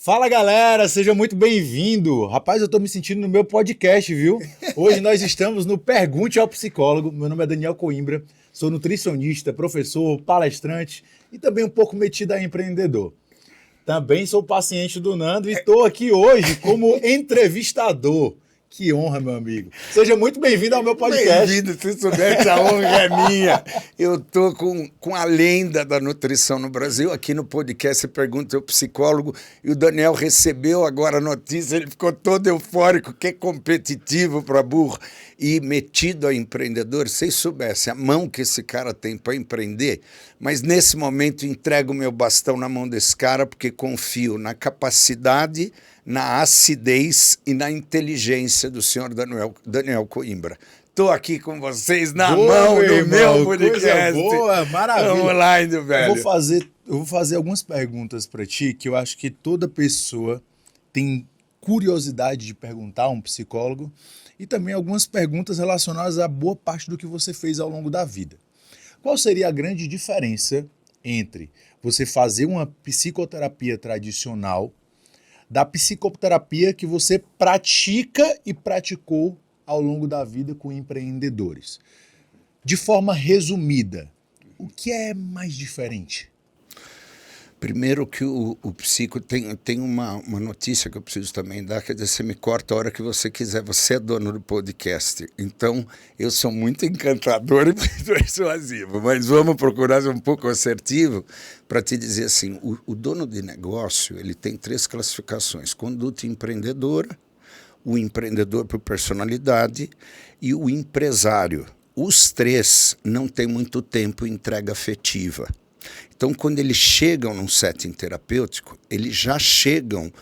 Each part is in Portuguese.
Fala galera, seja muito bem-vindo. Rapaz, eu tô me sentindo no meu podcast, viu? Hoje nós estamos no Pergunte ao Psicólogo. Meu nome é Daniel Coimbra, sou nutricionista, professor, palestrante e também um pouco metido a empreendedor. Também sou paciente do Nando e estou aqui hoje como entrevistador. Que honra, meu amigo. Seja muito bem-vindo ao meu podcast. Bem-vindo, se soubesse, a honra é minha. Eu tô com a lenda da nutrição no Brasil, aqui no podcast Pergunta ao Psicólogo, e o Daniel recebeu agora a notícia, ele ficou todo eufórico, que é competitivo para burro e metido a empreendedor. Vocês soubessem a mão que esse cara tem para empreender, mas nesse momento entrego o meu bastão na mão desse cara porque confio na capacidade, na acidez e na inteligência do senhor Daniel Coimbra. Estou aqui com vocês na mão do meu podcast. Boa, maravilha. Vamos lá, velho. Eu vou fazer algumas perguntas para ti que eu acho que toda pessoa tem curiosidade de perguntar a um psicólogo e também algumas perguntas relacionadas a boa parte do que você fez ao longo da vida. Qual seria a grande diferença entre você fazer uma psicoterapia tradicional da psicoterapia que você pratica e praticou ao longo da vida com empreendedores? De forma resumida, o que é mais diferente? Primeiro que o psico tem uma notícia que eu preciso também dar, quer dizer, você me corta a hora que você quiser, você é dono do podcast. Então, eu sou muito encantador e persuasivo, mas vamos procurar ser um pouco assertivo para te dizer assim, o dono de negócio, ele tem 3 classificações: conduta empreendedora, o empreendedor por personalidade e o empresário. Os 3 não têm muito tempo em entrega afetiva. Então, quando eles chegam num setting terapêutico, eles já chegam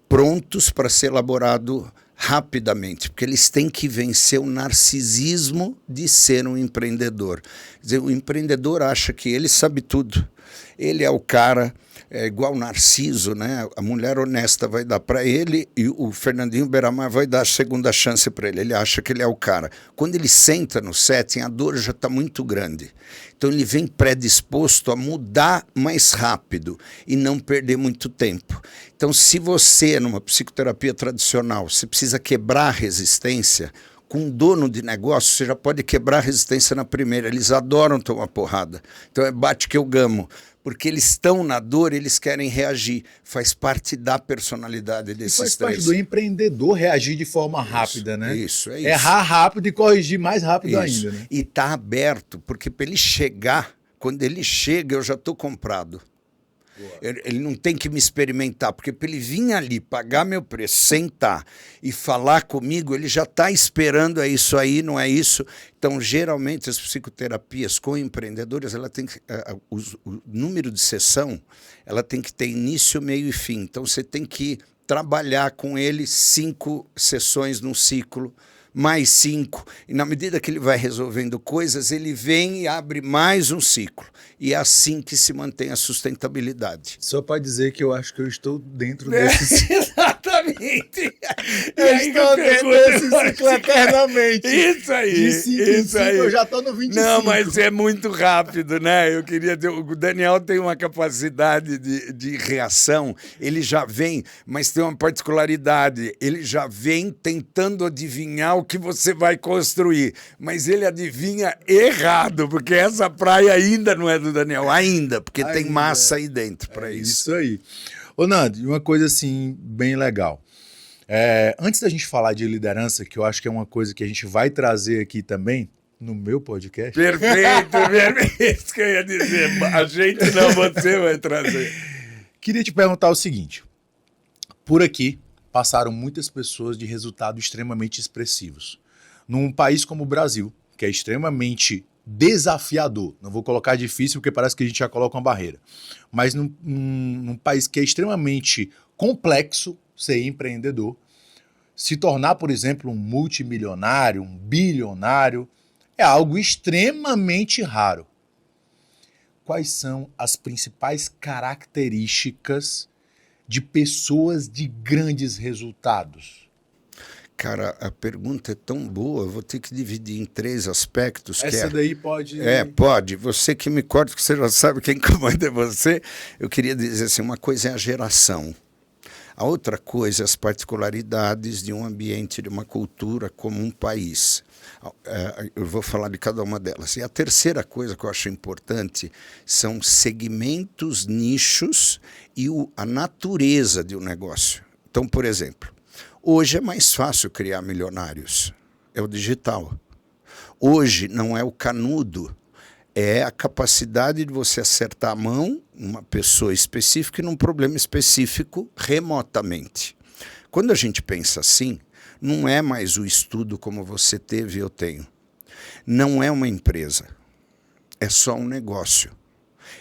prontos para ser elaborado rapidamente, porque eles têm que vencer o narcisismo de ser um empreendedor. Quer dizer, o empreendedor acha que ele sabe tudo, ele é o cara, é igual o Narciso, né? A mulher honesta vai dar para ele e o Fernandinho Beiramar vai dar a segunda chance para ele. Ele acha que ele é o cara. Quando ele senta no setting, a dor já está muito grande. Então ele vem predisposto a mudar mais rápido e não perder muito tempo. Então, se você, numa psicoterapia tradicional, você precisa quebrar a resistência, com um dono de negócio, você já pode quebrar a resistência na primeira. Eles adoram tomar porrada. Então é bate que eu gamo. Porque eles estão na dor, eles querem reagir. Faz parte da personalidade desses 3. Faz parte do empreendedor reagir de forma rápida, né? Isso, é isso. Errar rápido e corrigir mais rápido isso. ainda, né? E tá aberto, porque para ele chegar, quando ele chega, eu já estou comprado. Ele não tem que me experimentar, porque para ele vir ali, pagar meu preço, sentar e falar comigo, ele já está esperando, é isso aí, não é isso. Então, geralmente, as psicoterapias com empreendedores, ela tem que, o número de sessão, ela tem que ter início, meio e fim. Então, você tem que trabalhar com ele 5 sessões num ciclo, mais 5, e na medida que ele vai resolvendo coisas, ele vem e abre mais um ciclo. E é assim que se mantém a sustentabilidade. Só para dizer que eu acho que eu estou dentro desse... Exatamente! Eu estou dentro desse ciclo eternamente. Isso aí! De 5 em 5 eu já estou no 25. Não, mas é muito rápido, né? Eu queria ter... O Daniel tem uma capacidade de reação, ele já vem, mas tem uma particularidade, ele já vem tentando adivinhar o que você vai construir, mas ele adivinha errado, porque essa praia ainda não é do Daniel, ainda, porque tem massa aí dentro para isso. Isso aí. Ô Nando, uma coisa assim bem legal. Antes da gente falar de liderança, que eu acho que é uma coisa que a gente vai trazer aqui também no meu podcast. Perfeito, isso que eu ia dizer. A gente não, você vai trazer. Queria te perguntar o seguinte. Por aqui passaram muitas pessoas de resultados extremamente expressivos. Num país como o Brasil, que é extremamente desafiador, não vou colocar difícil porque parece que a gente já coloca uma barreira, mas num país que é extremamente complexo ser empreendedor, se tornar, por exemplo, um multimilionário, um bilionário, é algo extremamente raro. Quais são as principais características de pessoas de grandes resultados? Cara, a pergunta é tão boa, eu vou ter que dividir em 3 aspectos. Essa daí pode... Pode. Você que me corta, que você já sabe quem comanda é você. Eu queria dizer assim, uma coisa é a geração. A outra coisa, as particularidades de um ambiente, de uma cultura, como um país. Eu vou falar de cada uma delas. E a terceira coisa que eu acho importante são segmentos, nichos e a natureza de um negócio. Então, por exemplo, hoje é mais fácil criar milionários. É o digital. Hoje não é o canudo. É a capacidade de você acertar a mão numa pessoa específica e num problema específico remotamente. Quando a gente pensa assim, não é mais o estudo como você teve e eu tenho. Não é uma empresa. É só um negócio.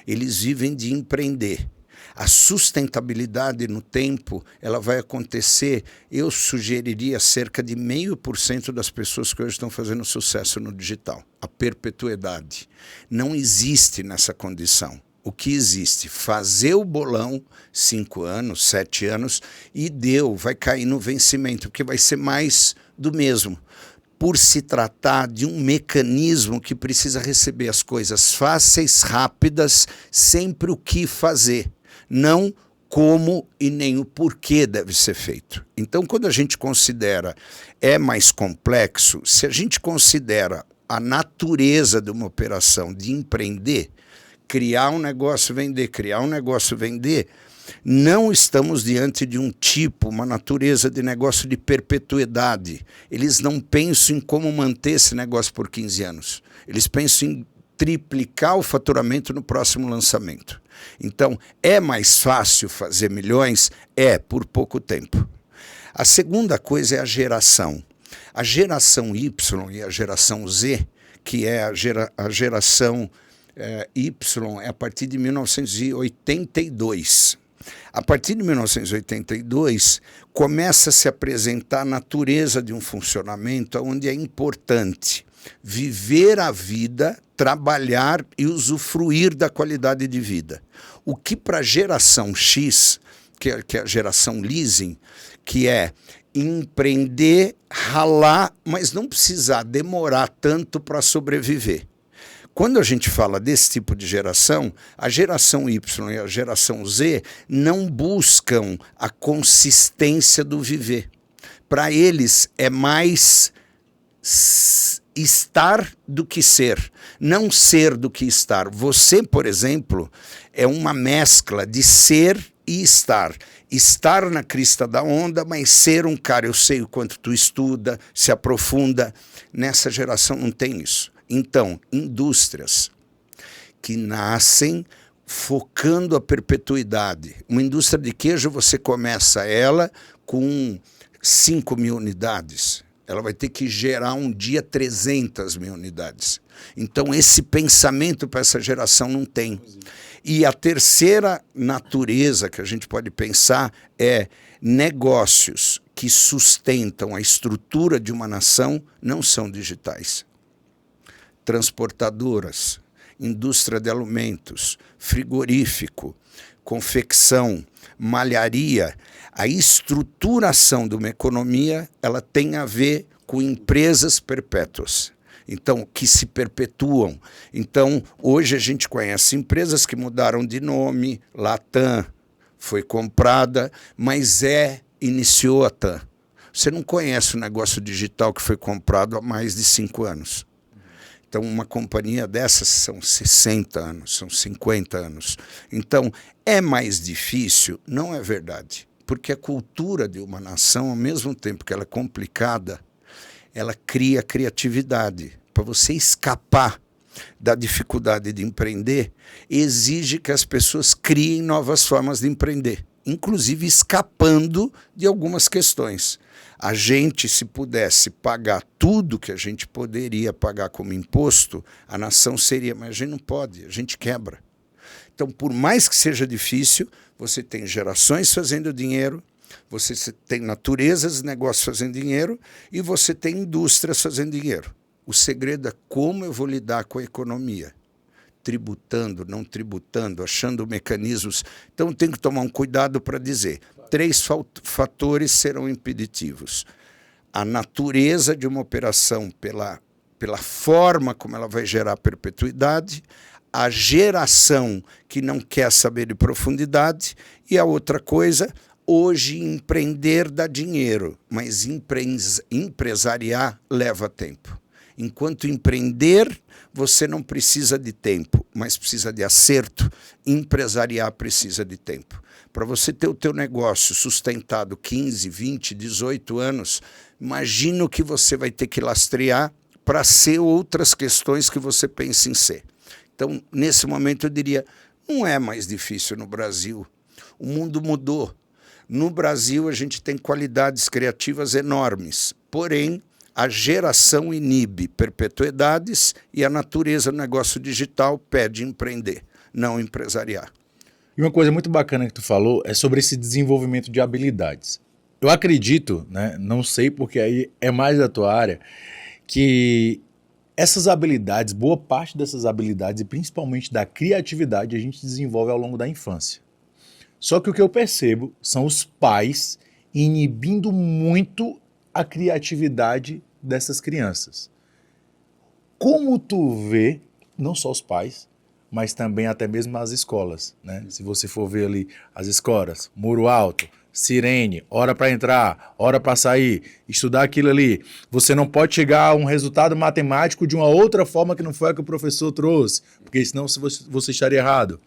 Eles vivem de empreender. A sustentabilidade no tempo, ela vai acontecer, eu sugeriria cerca de 0,5% das pessoas que hoje estão fazendo sucesso no digital. A perpetuidade. Não existe nessa condição. O que existe? Fazer o bolão, 5 anos, 7 anos, e vai cair no vencimento, porque vai ser mais do mesmo. Por se tratar de um mecanismo que precisa receber as coisas fáceis, rápidas, sempre o que fazer. Não como e nem o porquê deve ser feito. Então, quando a gente considera é mais complexo, se a gente considera a natureza de uma operação de empreender, criar um negócio, vender, criar um negócio, vender, não estamos diante de um tipo, uma natureza de negócio de perpetuidade. Eles não pensam em como manter esse negócio por 15 anos. Eles pensam em triplicar o faturamento no próximo lançamento. Então, é mais fácil fazer milhões? É, por pouco tempo. A segunda coisa é a geração. A geração Y e a geração Z, que é a geração Y, é a partir de 1982. A partir de 1982, começa a se apresentar a natureza de um funcionamento onde é importante viver a vida, trabalhar e usufruir da qualidade de vida. O que para a geração X, que é a geração leasing, que é empreender, ralar, mas não precisar demorar tanto para sobreviver. Quando a gente fala desse tipo de geração, a geração Y e a geração Z não buscam a consistência do viver. Para eles é mais estar do que ser, não ser do que estar. Você, por exemplo, é uma mescla de ser e estar. Estar na crista da onda, mas ser um cara, eu sei o quanto tu estuda, se aprofunda. Nessa geração não tem isso. Então, indústrias que nascem focando a perpetuidade. Uma indústria de queijo, você começa ela com 5.000 unidades. Ela vai ter que gerar um dia 300.000 unidades. Então, esse pensamento para essa geração não tem. E a terceira natureza que a gente pode pensar é negócios que sustentam a estrutura de uma nação não são digitais. Transportadoras, indústria de alimentos, frigorífico, confecção, malharia, a estruturação de uma economia, ela tem a ver com empresas perpétuas. Então, que se perpetuam. Então, hoje a gente conhece empresas que mudaram de nome, Latam foi comprada, mas iniciou a TAM. Você não conhece o negócio digital que foi comprado há mais de 5 anos. Então, uma companhia dessas são 60 anos, são 50 anos. Então, é mais difícil? Não é verdade. Porque a cultura de uma nação, ao mesmo tempo que ela é complicada, ela cria criatividade. Para você escapar da dificuldade de empreender, exige que as pessoas criem novas formas de empreender, inclusive escapando de algumas questões. A gente, se pudesse pagar tudo que a gente poderia pagar como imposto, a nação seria, mas a gente não pode, a gente quebra. Então, por mais que seja difícil, você tem gerações fazendo dinheiro, você tem naturezas de negócios fazendo dinheiro e você tem indústrias fazendo dinheiro. O segredo é como eu vou lidar com a economia. Tributando, não tributando, achando mecanismos. Então, tem que tomar um cuidado para dizer. 3 fatores serão impeditivos. A natureza de uma operação pela forma como ela vai gerar perpetuidade, a geração que não quer saber de profundidade e a outra coisa, Hoje, empreender dá dinheiro, mas empresariar leva tempo. Enquanto empreender, você não precisa de tempo, mas precisa de acerto. Empresariar precisa de tempo. Para você ter o teu negócio sustentado 15, 20, 18 anos, imagina o que você vai ter que lastrear para ser outras questões que você pensa em ser. Então, nesse momento, eu diria, não é mais difícil no Brasil. O mundo mudou. No Brasil, a gente tem qualidades criativas enormes, porém, a geração inibe perpetuidades e a natureza do negócio digital pede empreender, não empresariar. E uma coisa muito bacana que tu falou é sobre esse desenvolvimento de habilidades. Eu acredito, né, não sei porque aí é mais da tua área, que essas habilidades, boa parte dessas habilidades e principalmente da criatividade a gente desenvolve ao longo da infância. Só que o que eu percebo são os pais inibindo muito a criatividade dessas crianças. Como tu vê, não só os pais, mas também até mesmo as escolas, né? Se você for ver ali as escolas, Muro Alto, Sirene, hora para entrar, hora para sair, estudar aquilo ali. Você não pode chegar a um resultado matemático de uma outra forma que não foi a que o professor trouxe, porque senão você estaria errado.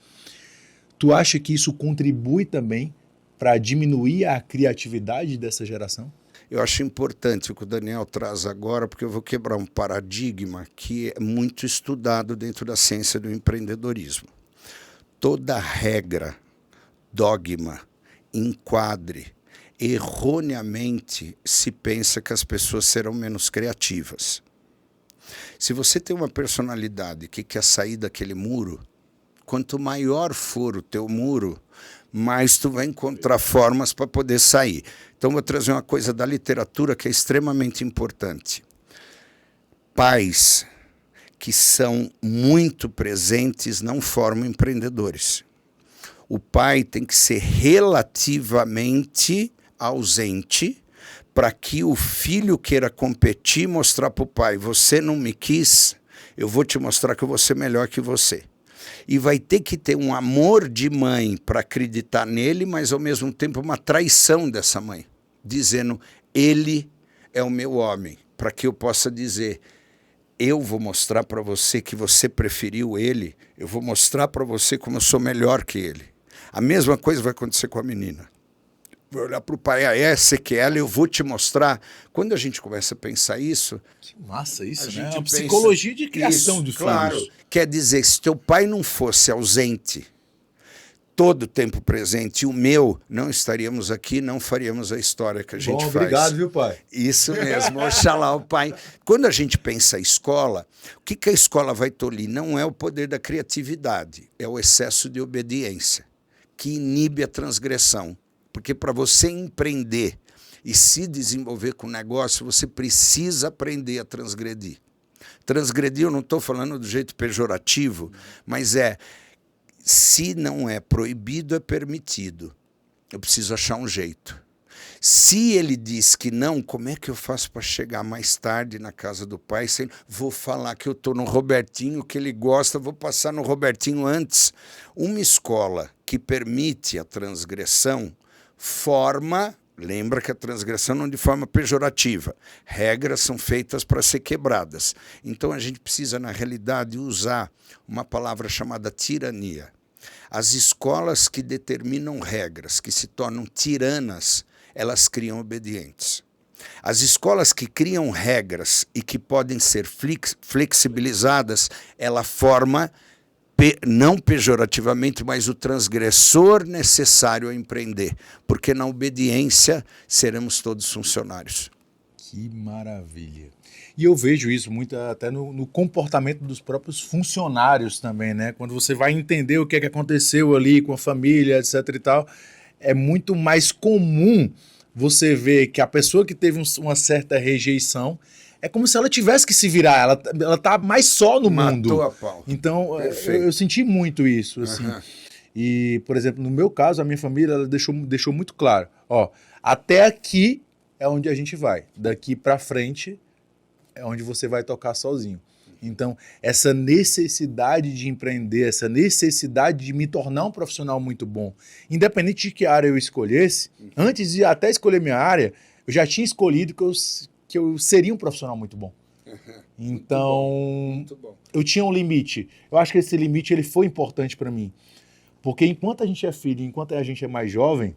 Tu acha que isso contribui também para diminuir a criatividade dessa geração? Eu acho importante o que o Daniel traz agora, porque eu vou quebrar um paradigma que é muito estudado dentro da ciência do empreendedorismo. Toda regra, dogma, enquadre, erroneamente se pensa que as pessoas serão menos criativas. Se você tem uma personalidade que quer sair daquele muro, quanto maior for o teu muro, mais tu vai encontrar formas para poder sair. Então, vou trazer uma coisa da literatura que é extremamente importante. Pais que são muito presentes não formam empreendedores. O pai tem que ser relativamente ausente para que o filho queira competir e mostrar para o pai, você não me quis, eu vou te mostrar que eu vou ser melhor que você. E vai ter que ter um amor de mãe para acreditar nele, mas ao mesmo tempo uma traição dessa mãe, dizendo, ele é o meu homem, para que eu possa dizer, eu vou mostrar para você que você preferiu ele, eu vou mostrar para você como eu sou melhor que ele. A mesma coisa vai acontecer com a menina. Vai olhar para o pai, essa que é ela, eu vou te mostrar. Quando a gente começa a pensar isso... Que massa isso, né? É uma psicologia de criação de claro, filhos. Quer dizer, se teu pai não fosse ausente, todo o tempo presente, e o meu, não estaríamos aqui, não faríamos a história que a gente faz. Obrigado, viu, pai? Isso mesmo, oxalá o pai. Quando a gente pensa em escola, o que a escola vai tolir? Não é o poder da criatividade, é o excesso de obediência, que inibe a transgressão. Porque para você empreender e se desenvolver com o negócio, você precisa aprender a transgredir. Transgredir, eu não estou falando do jeito pejorativo, mas se não é proibido, é permitido. Eu preciso achar um jeito. Se ele diz que não, como é que eu faço para chegar mais tarde na casa do pai? Vou falar que eu estou no Robertinho, que ele gosta, vou passar no Robertinho antes. Uma escola que permite a transgressão forma, lembra que a transgressão não é de forma pejorativa, regras são feitas para ser quebradas. Então a gente precisa, na realidade, usar uma palavra chamada tirania. As escolas que determinam regras, que se tornam tiranas, elas criam obedientes. As escolas que criam regras e que podem ser flexibilizadas, ela forma, não pejorativamente, mas o transgressor necessário a empreender, porque na obediência seremos todos funcionários. Que maravilha. E eu vejo isso muito até no comportamento dos próprios funcionários também, né? Quando você vai entender o que é que aconteceu ali com a família, etc e tal, é muito mais comum você ver que a pessoa que teve uma certa rejeição é como se ela tivesse que se virar, ela tá mais só no mundo. Matou a pau. Então, eu senti muito isso, assim. E, por exemplo, no meu caso, a minha família ela deixou muito claro, ó, até aqui é onde a gente vai, daqui para frente é onde você vai tocar sozinho. Então, essa necessidade de empreender, essa necessidade de me tornar um profissional muito bom, independente de que área eu escolhesse, antes de até escolher minha área, eu já tinha escolhido que eu seria um profissional muito bom. Então, Muito bom. eu tinha um limite. Eu acho que esse limite ele foi importante para mim. Porque enquanto a gente é filho, enquanto a gente é mais jovem,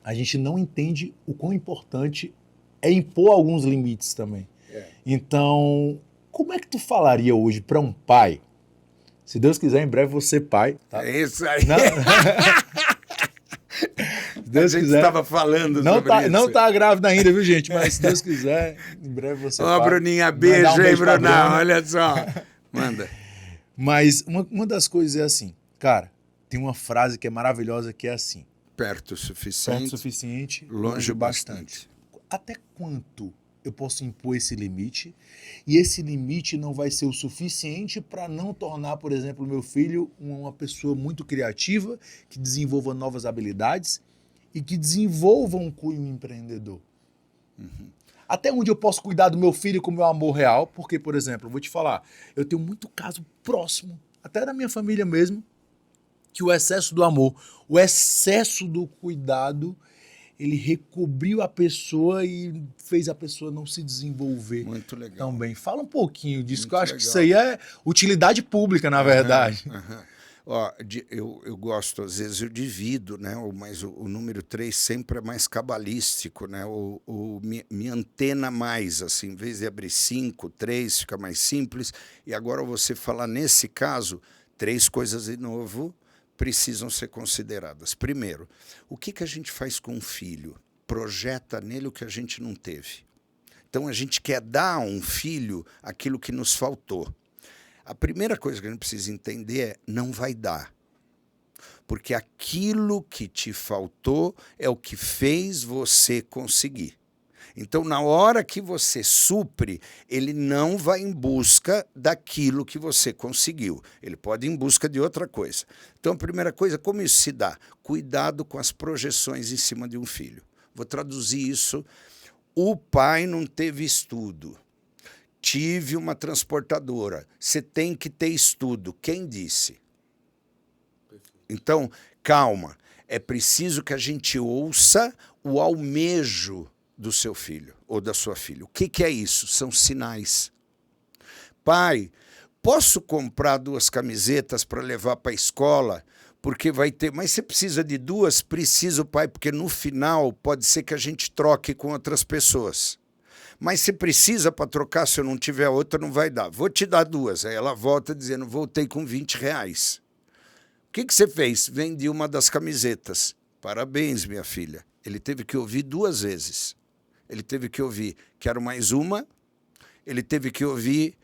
a gente não entende o quão importante é impor alguns limites também. Então, como é que tu falaria hoje para um pai? Se Deus quiser, em breve você pai. Tá? É isso aí. Não... Se Deus a gente quiser. estava falando sobre isso. Não tá grávida ainda, viu, gente? Mas se Deus quiser, em breve você pai. Ó, Bruninha, beijo, hein, Brunão? Olha só. Manda. Mas uma das coisas é assim, cara, tem uma frase que é maravilhosa que é assim. Perto o suficiente. Perto o suficiente, longe bastante. Até quanto eu posso impor esse limite? E esse limite não vai ser o suficiente para não tornar, por exemplo, meu filho uma pessoa muito criativa, que desenvolva novas habilidades e que desenvolva um cunho empreendedor. Até onde eu posso cuidar do meu filho com o meu amor real? Porque, por exemplo, eu vou te falar, eu tenho muito caso próximo, até da minha família mesmo, que o excesso do amor, o excesso do cuidado, ele recobriu a pessoa e fez a pessoa não se desenvolver tão bem. Fala um pouquinho disso, muito que eu acho legal. Que isso aí é utilidade pública, na verdade. Ó, eu gosto, às vezes eu divido, né? Mas o número 3 sempre é mais cabalístico, né? Me antena mais, assim, em vez de abrir 5, 3, fica mais simples. E agora você falar, nesse caso, 3 coisas de novo precisam ser consideradas. Primeiro, o que a gente faz com um filho? Projeta nele o que a gente não teve. Então, a gente quer dar a um filho aquilo que nos faltou. A primeira coisa que a gente precisa entender é, não vai dar. Porque aquilo que te faltou é o que fez você conseguir. Então, na hora que você supre, ele não vai em busca daquilo que você conseguiu. Ele pode ir em busca de outra coisa. Então, a primeira coisa, como isso se dá? Cuidado com as projeções em cima de um filho. Vou traduzir isso. O pai não teve estudo. Tive uma transportadora. Você tem que ter estudo. Quem disse? Então, calma. É preciso que a gente ouça o almejo do seu filho ou da sua filha. O que é isso? São sinais. Pai, posso comprar 2 camisetas para levar para a escola? Porque vai ter... Mas você precisa de 2? Preciso, pai, porque no final pode ser que a gente troque com outras pessoas. Mas você precisa para trocar, se eu não tiver outra, não vai dar. Vou te dar 2. Aí ela volta dizendo, voltei com R$20. O que você fez? Vendi uma das camisetas. Parabéns, minha filha. Ele teve que ouvir 2 vezes. Ele teve que ouvir, quero mais uma. Ele teve que ouvir,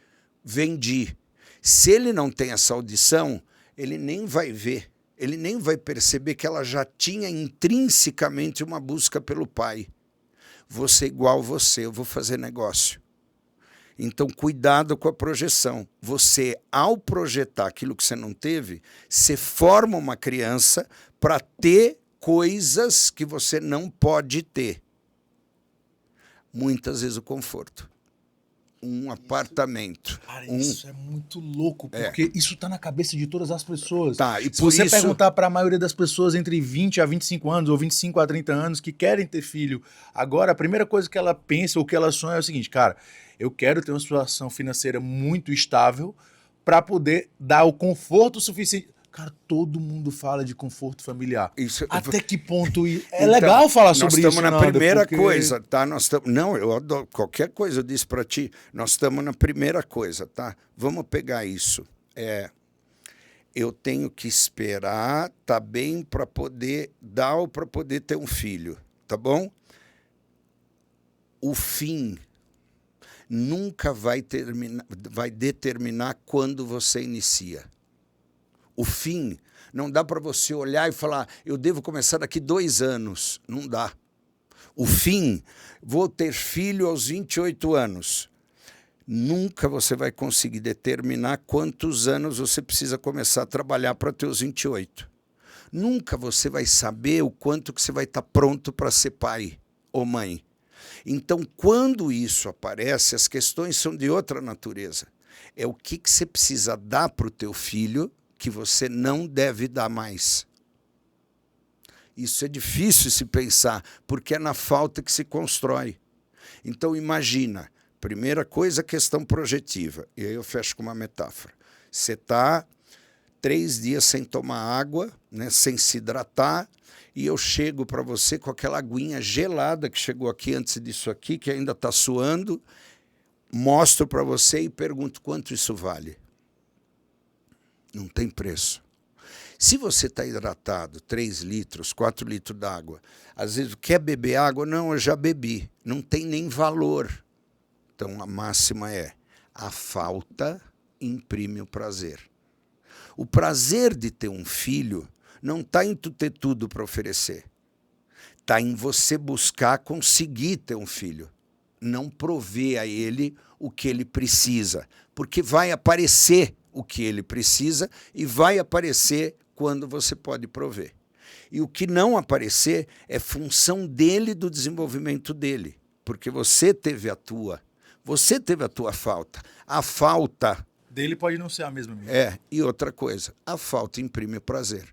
vendi. Se ele não tem essa audição, ele nem vai ver. Ele nem vai perceber que ela já tinha intrinsecamente uma busca pelo pai. Vou ser igual você, eu vou fazer negócio. Então, cuidado com a projeção. Você, ao projetar aquilo que você não teve, você forma uma criança para ter coisas que você não pode ter. Muitas vezes o conforto. Um apartamento. Cara, isso é muito louco, porque isso tá na cabeça de todas as pessoas. Tá, e se você perguntar para a maioria das pessoas entre 20 a 25 anos, ou 25 a 30 anos, que querem ter filho, agora a primeira coisa que ela pensa, ou que ela sonha é o seguinte, cara, eu quero ter uma situação financeira muito estável para poder dar o conforto suficiente. Cara, todo mundo fala de conforto familiar. Isso, até que ponto... É então, legal falar sobre isso, nós estamos na primeira coisa, tá? Não, eu adoro qualquer coisa, eu disse para ti. Nós estamos na primeira coisa, tá? Vamos pegar isso. Eu tenho que esperar, tá bem, para poder dar ou para poder ter um filho, tá bom? O fim nunca vai determinar quando você inicia. O fim, não dá para você olhar e falar, eu devo começar daqui 2 anos. Não dá. O fim, vou ter filho aos 28 anos. Nunca você vai conseguir determinar quantos anos você precisa começar a trabalhar para ter os 28. Nunca você vai saber o quanto que você vai estar pronto para ser pai ou mãe. Então, quando isso aparece, as questões são de outra natureza. É o que você precisa dar para o teu filho que você não deve dar mais. Isso é difícil se pensar, porque é na falta que se constrói. Então imagina, primeira coisa, questão projetiva. E aí eu fecho com uma metáfora. Você está 3 dias sem tomar água, né, sem se hidratar, e eu chego para você com aquela aguinha gelada que chegou aqui antes disso aqui, que ainda está suando, mostro para você e pergunto quanto isso vale. Não tem preço. Se você está hidratado, 3 litros, 4 litros d'água, às vezes quer beber água? Não, eu já bebi. Não tem nem valor. Então a máxima é, a falta imprime o prazer. O prazer de ter um filho não está em tu ter tudo para oferecer. Está em você buscar conseguir ter um filho. Não prover a ele o que ele precisa. Porque vai aparecer o que ele precisa e vai aparecer quando você pode prover. E o que não aparecer é função dele, do desenvolvimento dele. Porque você teve a tua falta. A falta... Dele pode não ser a mesma. E outra coisa, a falta imprime prazer.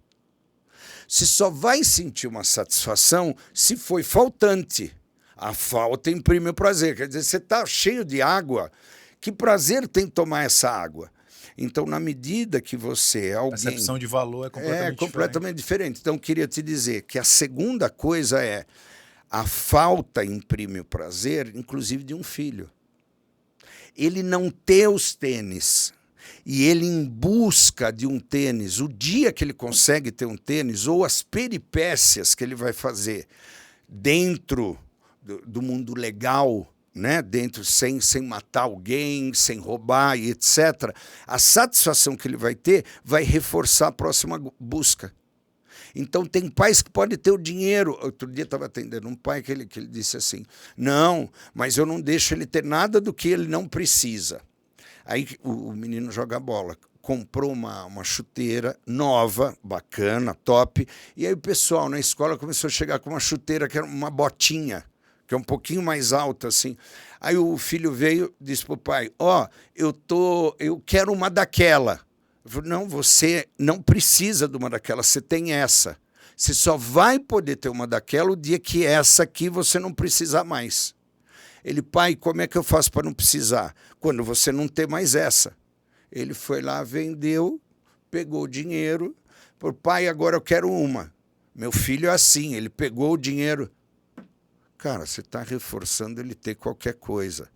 Você só vai sentir uma satisfação se foi faltante. A falta imprime prazer. Quer dizer, você está cheio de água, que prazer tem tomar essa água? Então, na medida que você é alguém... A percepção de valor é completamente diferente. Então, eu queria te dizer que a segunda coisa é a falta imprime o prazer, inclusive de um filho. Ele não ter os tênis e ele em busca de um tênis, o dia que ele consegue ter um tênis ou as peripécias que ele vai fazer dentro do mundo legal, né? Dentro, sem matar alguém, sem roubar e etc., a satisfação que ele vai ter vai reforçar a próxima busca. Então, tem pais que podem ter o dinheiro. Outro dia estava atendendo um pai que ele disse assim, não, mas eu não deixo ele ter nada do que ele não precisa. Aí o menino joga bola, comprou uma chuteira nova, bacana, top, e aí o pessoal na escola começou a chegar com uma chuteira que era uma botinha, que é um pouquinho mais alta, assim. Aí o filho veio e disse para o pai, eu quero uma daquela. Eu falei, não, você não precisa de uma daquela, você tem essa. Você só vai poder ter uma daquela o dia que essa aqui você não precisar mais. Ele, pai, como é que eu faço para não precisar? Quando você não ter mais essa. Ele foi lá, vendeu, pegou o dinheiro, falou, pai, agora eu quero uma. Meu filho é assim, ele pegou o dinheiro. Cara, você está reforçando ele ter qualquer coisa.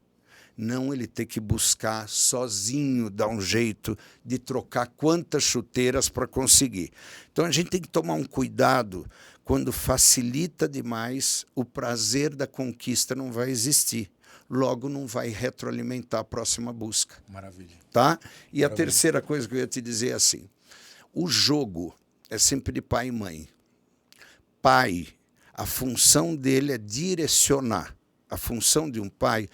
Não ele ter que buscar sozinho, dar um jeito de trocar quantas chuteiras para conseguir. Então a gente tem que tomar um cuidado. Quando facilita demais, o prazer da conquista não vai existir. Logo não vai retroalimentar a próxima busca. Maravilha. Tá? E Maravilha. A terceira coisa que eu ia te dizer é assim, o jogo é sempre de pai e mãe. Pai, a função dele é direcionar. A função de um pai,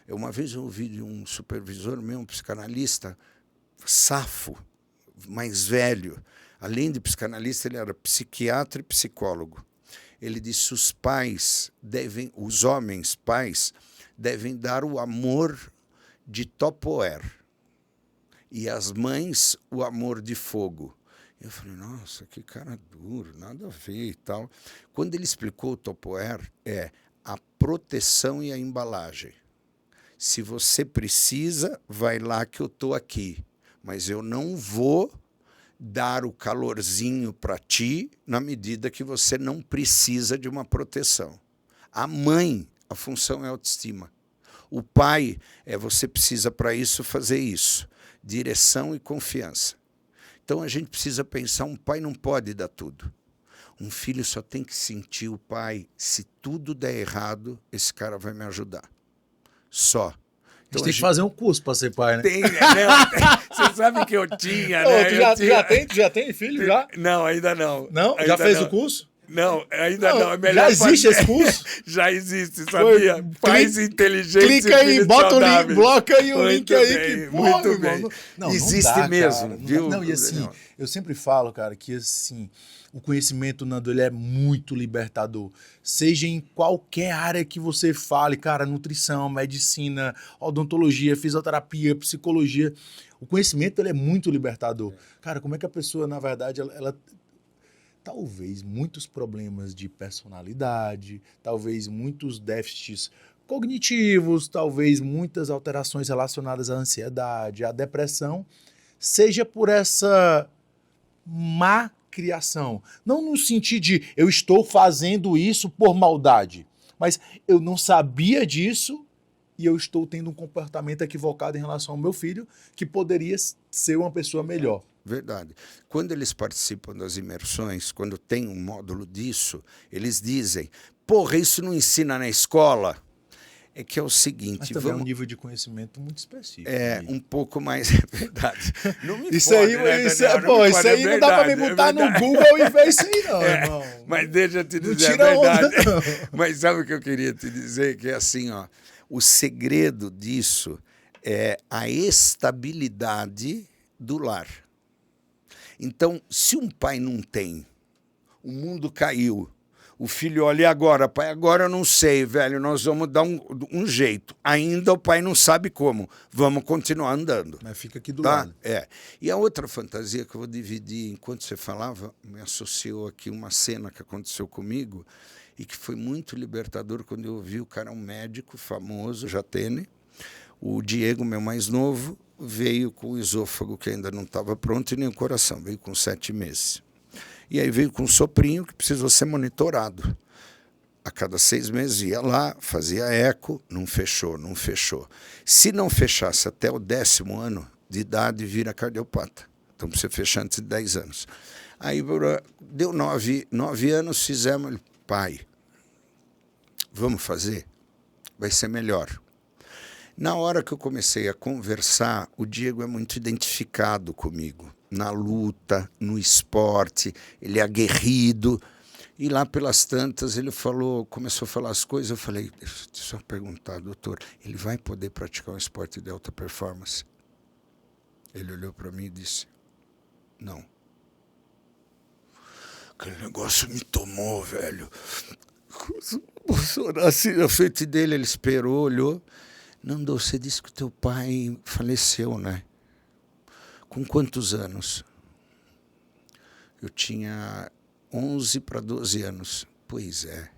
uma vez eu ouvi de um supervisor meu, um psicanalista, safo, mais velho, além de psicanalista, ele era psiquiatra e psicólogo. Ele disse, os homens pais, devem dar o amor de Tupperware e as mães o amor de fogo. Eu falei, nossa, que cara duro, nada a ver e tal. Quando ele explicou o Tupperware, a proteção e a embalagem. Se você precisa, vai lá que eu estou aqui. Mas eu não vou dar o calorzinho para ti na medida que você não precisa de uma proteção. A mãe, a função é autoestima. O pai você precisa para isso fazer isso. Direção e confiança. Então a gente precisa pensar, um pai não pode dar tudo. Um filho só tem que sentir o pai, se tudo der errado, esse cara vai me ajudar. Só. Então, a gente tem que fazer um curso para ser pai, né? Tem, né? Você sabe que eu tinha, né? Tu já tem filho, já? Não, ainda não. Não? Ainda Já fez não. o curso? Não, ainda não. É Já melhor existe esse curso? Já existe, sabia? Pais inteligentes. Clica aí, bota o link, bloca aí o muito link aí. Bem, Que, porra, muito bem. Irmão, não existe dá, mesmo, cara, viu? Não, e assim, eu sempre falo, cara, que assim, o conhecimento, Nando, ele é muito libertador. Seja em qualquer área que você fale, cara, nutrição, medicina, odontologia, fisioterapia, psicologia. O conhecimento, ele é muito libertador. Cara, como é que a pessoa, na verdade, ela talvez muitos problemas de personalidade, talvez muitos déficits cognitivos, talvez muitas alterações relacionadas à ansiedade, à depressão, seja por essa má criação. Não no sentido de eu estou fazendo isso por maldade, mas eu não sabia disso e eu estou tendo um comportamento equivocado em relação ao meu filho que poderia ser uma pessoa melhor. Verdade. Quando eles participam das imersões, quando tem um módulo disso, eles dizem, porra, isso não ensina na escola. É que é o seguinte... Mas também é um nível de conhecimento muito específico. É, um pouco mais, é verdade. Não me isso pode, aí, né, isso aí não dá pra me botar no Google e ver isso aí não, irmão. Mas deixa eu te dizer, é verdade. Mas sabe o que eu queria te dizer? Que é assim, ó, o segredo disso é a estabilidade do lar. Então, se um pai não tem, o mundo caiu, o filho olha, e agora, pai? Agora eu não sei, velho, nós vamos dar um jeito. Ainda o pai não sabe como, vamos continuar andando. Mas fica aqui do lado. É. E a outra fantasia que eu vou dividir, enquanto você falava, me associou aqui uma cena que aconteceu comigo e que foi muito libertador quando eu ouvi, o cara é um médico famoso, Jatene, o Diego, meu mais novo, veio com o esôfago que ainda não estava pronto e nem o coração, veio com 7 meses. E aí veio com um soprinho que precisou ser monitorado. A cada 6 meses ia lá, fazia eco, não fechou, não fechou. Se não fechasse até o 10º ano de idade, vira cardiopata. Então precisa fechar antes de 10 anos. Aí deu 9 anos, fizemos, ele, pai, vamos fazer? Vai ser melhor. Na hora que eu comecei a conversar, o Diego é muito identificado comigo. Na luta, no esporte, ele é aguerrido. E lá pelas tantas ele começou a falar as coisas, eu falei, deixa eu só perguntar, doutor, ele vai poder praticar um esporte de alta performance? Ele olhou para mim e disse, não. Aquele negócio me tomou, velho. Assim, na frente dele, ele esperou, olhou. Nando, você disse que o teu pai faleceu, né? Com quantos anos? Eu tinha 11 para 12 anos. Pois é.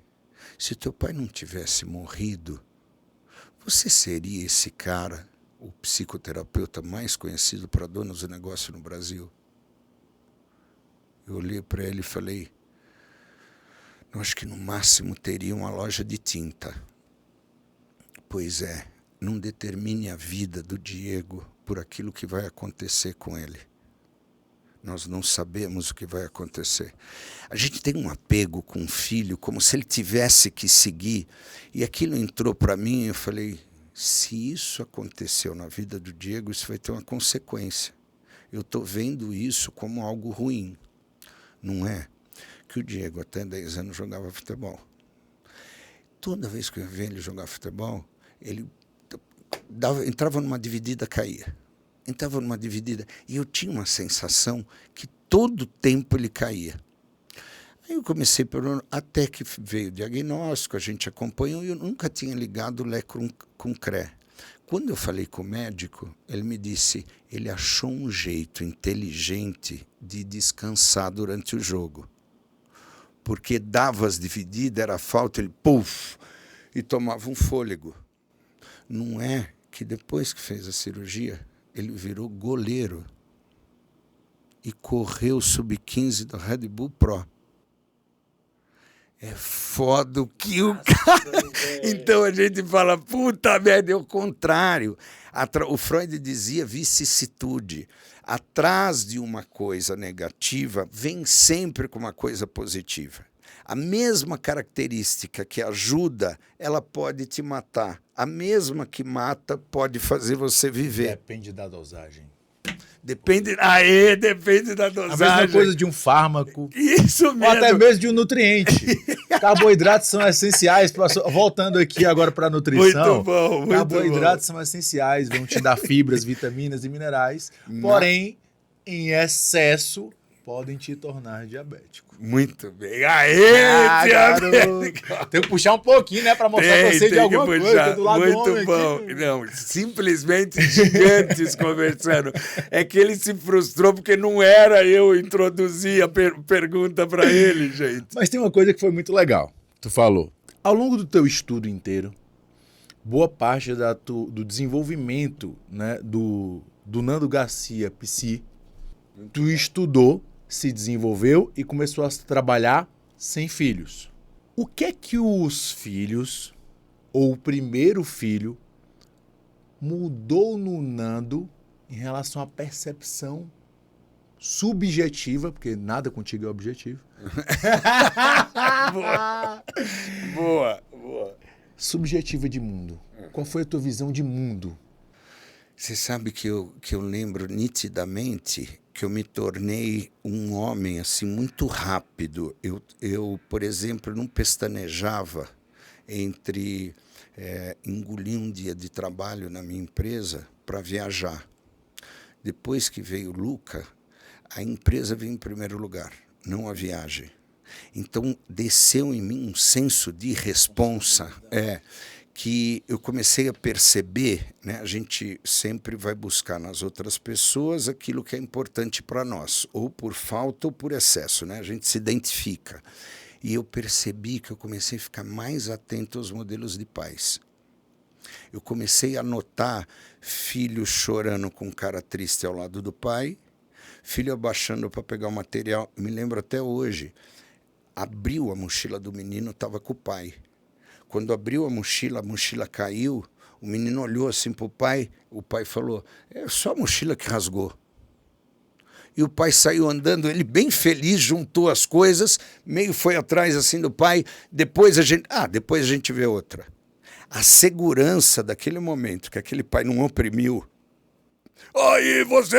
Se teu pai não tivesse morrido, você seria esse cara, o psicoterapeuta mais conhecido para donos de negócio no Brasil? Eu olhei para ele e falei, eu acho que no máximo teria uma loja de tinta. Pois é. Não determine a vida do Diego por aquilo que vai acontecer com ele. Nós não sabemos o que vai acontecer. A gente tem um apego com o filho, como se ele tivesse que seguir. E aquilo entrou para mim e eu falei, se isso aconteceu na vida do Diego, isso vai ter uma consequência. Eu estou vendo isso como algo ruim. Não é? Que o Diego até 10 anos jogava futebol. Toda vez que eu via ele jogar futebol, ele entrava numa dividida, caía. Entrava numa dividida. E eu tinha uma sensação que todo tempo ele caía. Aí eu comecei até que veio o diagnóstico, a gente acompanhou, e eu nunca tinha ligado Lé com CRE. Quando eu falei com o médico, ele me disse, ele achou um jeito inteligente de descansar durante o jogo. Porque dava as divididas, era falta, ele puf, e tomava um fôlego. Não é que depois que fez a cirurgia, ele virou goleiro e correu sub-15 do Red Bull Pro. É foda o que o cara... Então a gente fala, puta merda, é o contrário. O Freud dizia vicissitude. Atrás de uma coisa negativa, vem sempre com uma coisa positiva. A mesma característica que ajuda, ela pode te matar. A mesma que mata pode fazer você viver. Depende da dosagem. Depende da dosagem. A mesma coisa de um fármaco. Isso mesmo. Ou até mesmo de um nutriente. Carboidratos são essenciais. Voltando aqui agora para a nutrição. Muito bom, muito carboidratos bom. são essenciais, vão te dar fibras, vitaminas e minerais. Porém, em excesso, podem te tornar diabético. Muito bem. Aê, diabético! Tem que puxar um pouquinho, né? Para mostrar pra você de alguma coisa. Do lado muito do homem bom. aqui. Não, simplesmente gigantes conversando. É que ele se frustrou porque não era eu introduzir a pergunta para ele, gente. Mas tem uma coisa que foi muito legal. Tu falou. Ao longo do teu estudo inteiro, boa parte do desenvolvimento, né, do Nando Garcia Psi, tu estudou, se desenvolveu e começou a trabalhar sem filhos. O que é que os filhos, ou o primeiro filho, mudou no Nando em relação à percepção subjetiva, porque nada contigo é objetivo. Boa. Subjetiva de mundo. Qual foi a tua visão de mundo? Você sabe que eu lembro nitidamente que eu me tornei um homem assim muito rápido. Eu, por exemplo, não pestanejava entre engolir um dia de trabalho na minha empresa para viajar. Depois que veio o Luca, a empresa veio em primeiro lugar, não a viagem. Então, desceu em mim um senso de responsa, que eu comecei a perceber, né? A gente sempre vai buscar nas outras pessoas aquilo que é importante para nós, ou por falta ou por excesso, né? A gente se identifica. E eu percebi que eu comecei a ficar mais atento aos modelos de pais. Eu comecei a notar filho chorando com cara triste ao lado do pai, filho abaixando para pegar o material. Eu me lembro até hoje, abriu a mochila do menino, estava com o pai. Quando abriu a mochila caiu, o menino olhou assim para o pai falou, é só a mochila que rasgou. E o pai saiu andando, ele bem feliz, juntou as coisas, meio foi atrás assim do pai, depois a gente vê outra. A segurança daquele momento, que aquele pai não oprimiu, aí você...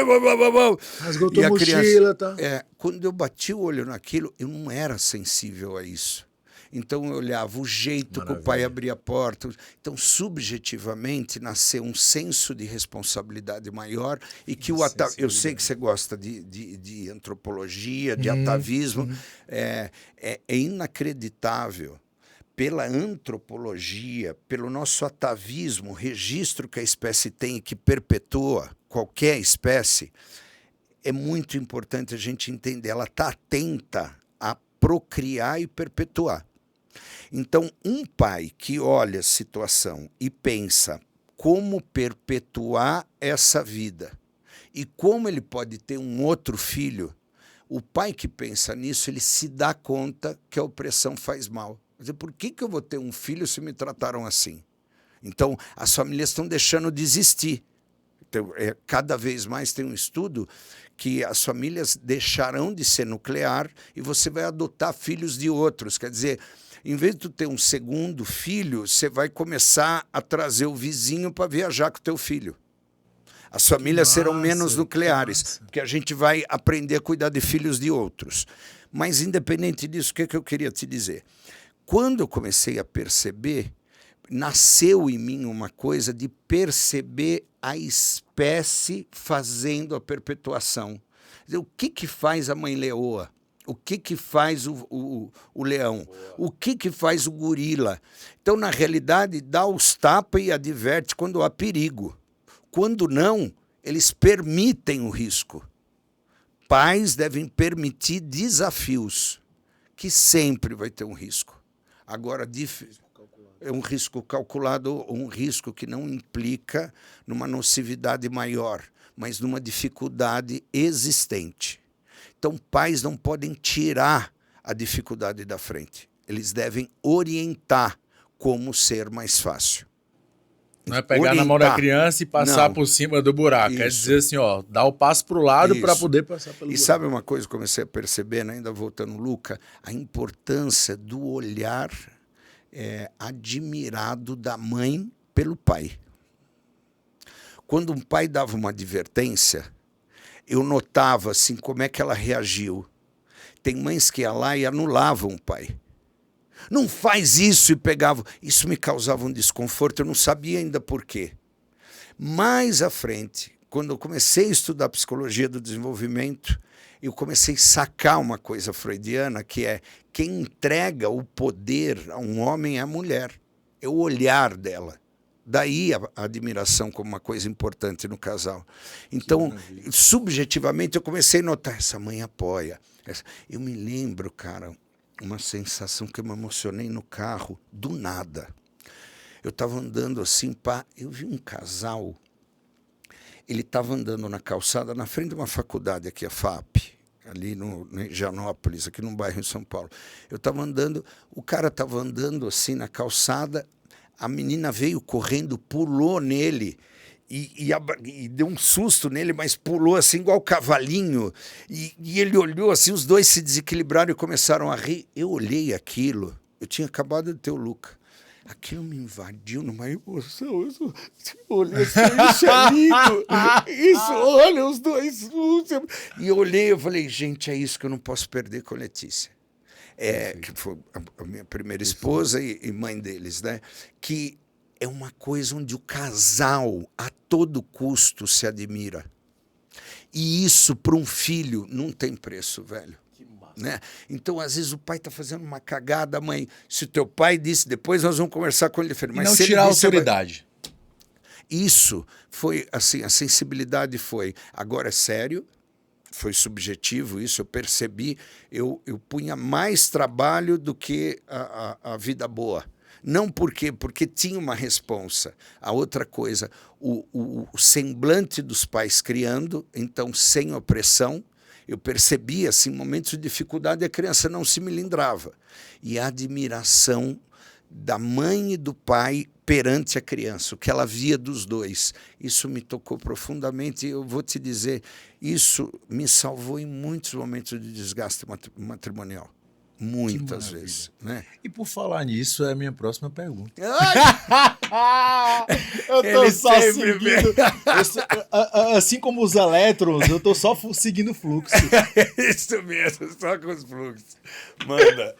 Rasgou tua mochila, tá? Quando eu bati o olho naquilo, eu não era sensível a isso. Então eu olhava o jeito que o pai abria a porta. Então, subjetivamente, nasceu um senso de responsabilidade maior e que eu sei que você gosta de antropologia, de atavismo. É inacreditável. Pela antropologia, pelo nosso atavismo, o registro que a espécie tem e que perpetua qualquer espécie, é muito importante a gente entender. Ela está atenta a procriar e perpetuar. Então, um pai que olha a situação e pensa como perpetuar essa vida e como ele pode ter um outro filho, o pai que pensa nisso, ele se dá conta que a opressão faz mal. Quer dizer, por que eu vou ter um filho se me trataram assim? Então, as famílias estão deixando de existir. Então, cada vez mais tem um estudo que as famílias deixarão de ser nuclear e você vai adotar filhos de outros. Quer dizer, em vez de tu ter um segundo filho, você vai começar a trazer o vizinho para viajar com o teu filho. As famílias serão menos nucleares, porque a gente vai aprender a cuidar de filhos de outros. Mas, independente disso, o que eu queria te dizer? Quando eu comecei a perceber, nasceu em mim uma coisa de perceber a espécie fazendo a perpetuação. O que faz a mãe leoa? O que faz o leão? O que faz o gorila? Então, na realidade, dá os tapas e adverte quando há perigo. Quando não, eles permitem o risco. Pais devem permitir desafios, que sempre vai ter um risco. Agora, é um risco calculado ou um risco que não implica numa nocividade maior, mas numa dificuldade existente. Então, pais não podem tirar a dificuldade da frente. Eles devem orientar como ser mais fácil. Não é pegar na mão da criança e passar por cima do buraco. Quer dizer assim, ó, dar o passo para o lado para poder passar pelo buraco. E sabe uma coisa que eu comecei a perceber, né, ainda voltando ao Luca? A importância do olhar admirado da mãe pelo pai. Quando um pai dava uma advertência, eu notava assim, como é que ela reagiu. Tem mães que iam lá e anulavam o pai. Não faz isso, e pegavam. Isso me causava um desconforto, eu não sabia ainda por quê. Mais à frente, quando eu comecei a estudar psicologia do desenvolvimento, eu comecei a sacar uma coisa freudiana, que é quem entrega o poder a um homem é a mulher, é o olhar dela. Daí a admiração como uma coisa importante no casal. Então, subjetivamente, eu comecei a notar, essa mãe apoia. Eu me lembro, cara, uma sensação que eu me emocionei no carro, do nada. Eu estava andando assim, pá, eu vi um casal, ele estava andando na calçada, na frente de uma faculdade aqui, a FAP, ali no Higienópolis, aqui num bairro em São Paulo. Eu estava andando, o cara estava andando assim na calçada, a menina veio correndo, pulou nele, e deu um susto nele, mas pulou assim igual cavalinho, e ele olhou assim, os dois se desequilibraram e começaram a rir. Eu olhei aquilo, eu tinha acabado de ter o Luca. Aquilo me invadiu numa emoção. Eu olhei assim, isso é lindo. Isso, olha, os dois. E eu olhei, eu falei, gente, é isso que eu não posso perder com a Letícia. Que foi a minha primeira esposa e mãe deles, né? Que é uma coisa onde o casal, a todo custo, se admira. E isso, para um filho, não tem preço, velho. Né? Então, às vezes, o pai está fazendo uma cagada, a mãe, se o teu pai disse, depois nós vamos conversar com ele. Mas não se tirar ele a autoridade. Isso foi, assim, a sensibilidade foi, agora é sério, foi subjetivo isso, eu percebi, eu punha mais trabalho do que a vida boa. Não porque tinha uma responsa. A outra coisa, o semblante dos pais criando, então sem opressão. Eu percebia, assim, momentos de dificuldade, a criança não se melindrava. E a admiração da mãe e do pai perante a criança, o que ela via dos dois. Isso me tocou profundamente e eu vou te dizer, isso me salvou em muitos momentos de desgaste matrimonial. Muitas vezes. Né? E por falar nisso, é a minha próxima pergunta. Eu tô Ele só sempre seguindo. Assim como os elétrons, eu tô só seguindo o fluxo. Isso mesmo, só com os fluxos. Manda.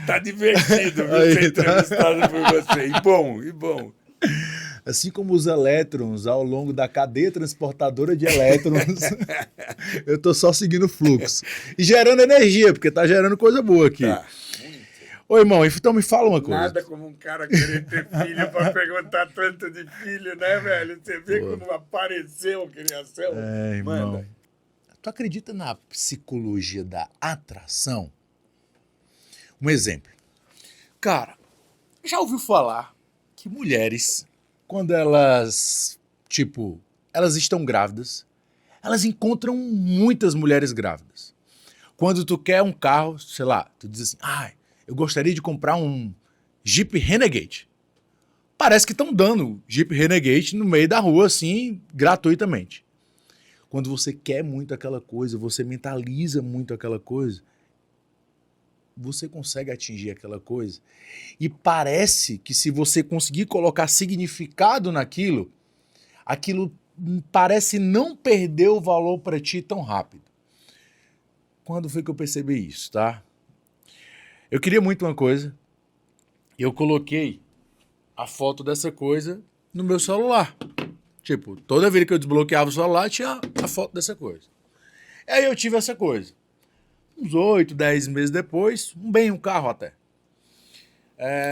Tá divertido, viu, Aí, ser entrevistado por você. E bom. Assim como os elétrons ao longo da cadeia transportadora de elétrons, eu tô só seguindo o fluxo. E gerando energia, porque tá gerando coisa boa aqui. Tá. Ô, irmão, então me fala uma coisa. Nada como um cara querer ter filho pra perguntar tanto de filho, né, velho? Você vê como apareceu a criação. Irmão. Manda. Tu acredita na psicologia da atração? Um exemplo. Cara, já ouviu falar que mulheres, quando elas, elas estão grávidas, elas encontram muitas mulheres grávidas. Quando tu quer um carro, sei lá, tu diz assim, eu gostaria de comprar um Jeep Renegade. Parece que estão dando Jeep Renegade no meio da rua, assim, gratuitamente. Quando você quer muito aquela coisa, você mentaliza muito aquela coisa, você consegue atingir aquela coisa. E parece que se você conseguir colocar significado naquilo, aquilo parece não perder o valor para ti tão rápido. Quando foi que eu percebi isso, tá? Eu queria muito uma coisa, eu coloquei a foto dessa coisa no meu celular. Toda vez que eu desbloqueava o celular, tinha a foto dessa coisa. Aí eu tive essa coisa. Uns 8, 10 meses depois, um carro até.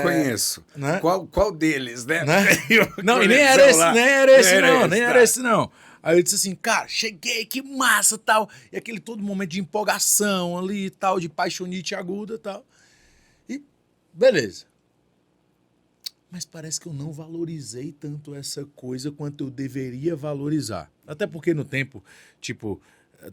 Conheço. Né? Qual deles, né? Não, e nem era esse não. Aí eu disse assim, cara, cheguei, que massa, tal. E aquele todo momento de empolgação ali e tal, de paixonite aguda e tal. E beleza. Mas parece que eu não valorizei tanto essa coisa quanto eu deveria valorizar. Até porque no tempo,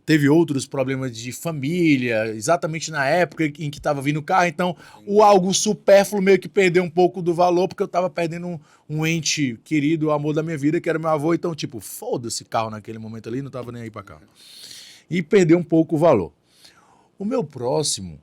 teve outros problemas de família, exatamente na época em que estava vindo o carro, então o algo supérfluo meio que perdeu um pouco do valor, porque eu estava perdendo um ente querido, o amor da minha vida, que era meu avô, então foda-se carro naquele momento ali, não estava nem aí para carro. E perdeu um pouco o valor. O meu próximo,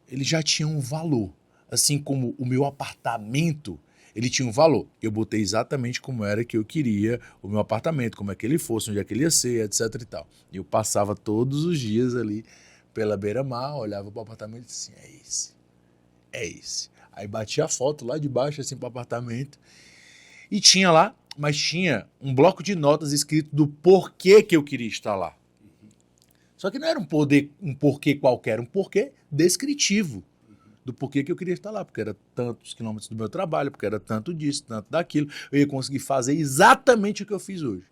ele já tinha um valor, assim como o meu apartamento, Ele tinha um valor. Eu botei exatamente como era que eu queria o meu apartamento, como é que ele fosse, onde é que ele ia ser, etc e tal. E eu passava todos os dias ali pela beira-mar, olhava pro apartamento e disse assim, é esse, é esse. Aí batia a foto lá de baixo, assim, pro apartamento. E tinha lá, mas tinha um bloco de notas escrito do porquê que eu queria estar lá. Só que não era um porquê qualquer, um porquê descritivo do porquê que eu queria estar lá, porque era tantos quilômetros do meu trabalho, porque era tanto disso, tanto daquilo. Eu ia conseguir fazer exatamente o que eu fiz hoje.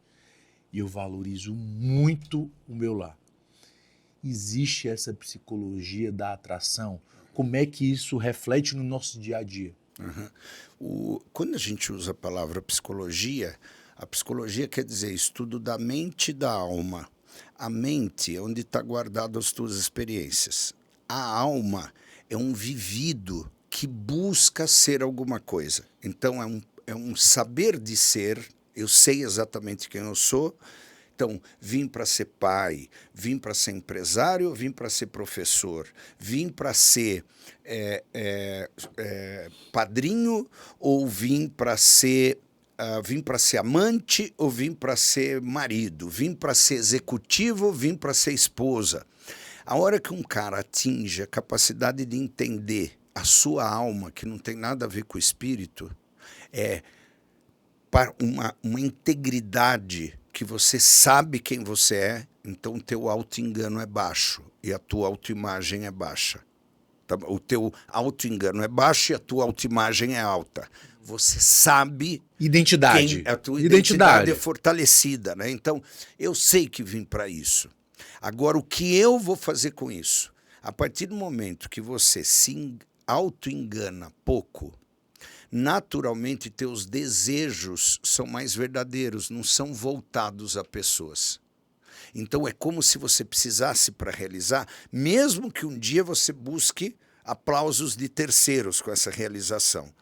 E eu valorizo muito o meu lar. Existe essa psicologia da atração? Como é que isso reflete no nosso dia a dia? Quando a gente usa a palavra psicologia, a psicologia quer dizer estudo da mente e da alma. A mente é onde está guardado as tuas experiências. A alma é um vivido que busca ser alguma coisa. Então é um saber de ser, eu sei exatamente quem eu sou. Então, vim para ser pai, vim para ser empresário, vim para ser professor, vim para ser padrinho, ou vim para ser amante, ou vim para ser marido, vim para ser executivo, vim para ser esposa. A hora que um cara atinge a capacidade de entender a sua alma, que não tem nada a ver com o espírito, é uma integridade que você sabe quem você é, então o teu auto-engano é baixo e a tua autoimagem é baixa. O teu auto-engano é baixo e a tua autoimagem é alta. Você sabe... Identidade. A tua identidade é fortalecida, né? Então, eu sei que vim para isso. Agora, o que eu vou fazer com isso? A partir do momento que você se auto-engana pouco, naturalmente teus desejos são mais verdadeiros, não são voltados a pessoas. Então é como se você precisasse para realizar, mesmo que um dia você busque aplausos de terceiros com essa realização.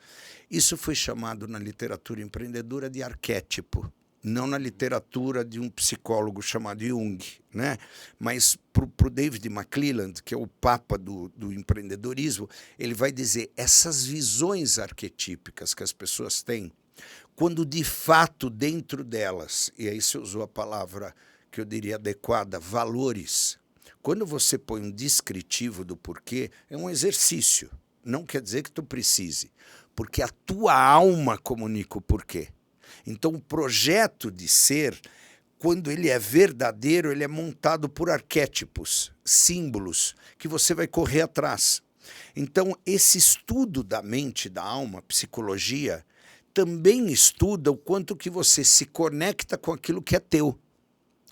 Isso foi chamado na literatura empreendedora de arquétipo, não na literatura de um psicólogo chamado Jung, né? Mas para o David McClelland, que é o papa do empreendedorismo, ele vai dizer, essas visões arquetípicas que as pessoas têm, quando de fato dentro delas, e aí você usou a palavra que eu diria adequada, valores, quando você põe um descritivo do porquê, é um exercício, não quer dizer que tu precise, porque a tua alma comunica o porquê. Então, o projeto de ser, quando ele é verdadeiro, ele é montado por arquétipos, símbolos, que você vai correr atrás. Então, esse estudo da mente, da alma, psicologia, também estuda o quanto que você se conecta com aquilo que é teu,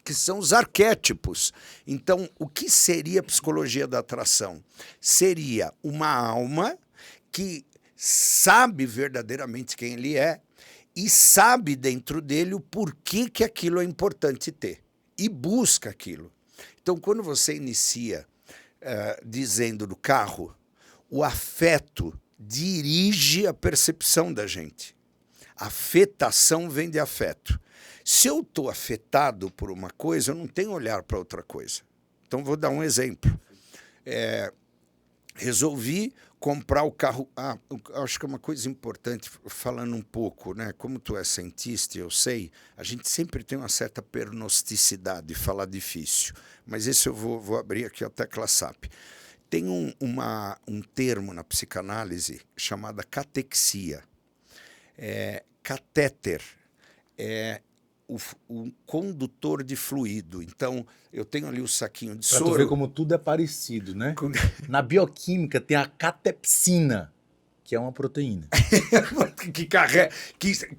que são os arquétipos. Então, o que seria a psicologia da atração? Seria uma alma que sabe verdadeiramente quem ele é, e sabe dentro dele o porquê que aquilo é importante ter. E busca aquilo. Então, quando você inicia dizendo do carro, o afeto dirige a percepção da gente. Afetação vem de afeto. Se eu estou afetado por uma coisa, eu não tenho olhar para outra coisa. Então, vou dar um exemplo. Resolvi comprar o carro... acho que é uma coisa importante, falando um pouco, né? Como tu é cientista, eu sei, a gente sempre tem uma certa pernosticidade, falar difícil. Mas esse eu vou abrir aqui a tecla SAP. Tem um termo na psicanálise chamada catexia. Catéter é o condutor de fluido. Então, eu tenho ali o saquinho de soro. Pra tu ver como tudo é parecido, né? Na bioquímica tem a catepsina, que é uma proteína.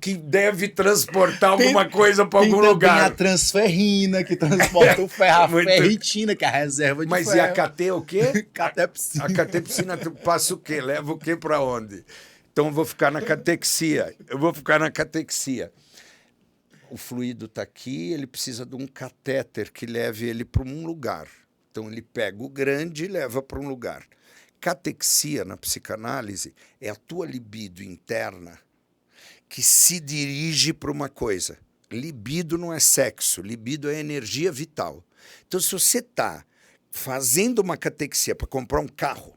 que deve transportar alguma coisa para algum lugar. Tem a transferrina, que transporta o ferro, a ferritina, que é a reserva de ferro. Mas e a cate o quê? Catepsina. A catepsina passa o quê? Leva o quê para onde? Então, eu vou ficar na catexia. O fluido está aqui, ele precisa de um catéter que leve ele para um lugar. Então, ele pega o grande e leva para um lugar. Catexia, na psicanálise, é a tua libido interna que se dirige para uma coisa. Libido não é sexo, libido é energia vital. Então, se você está fazendo uma catexia para comprar um carro,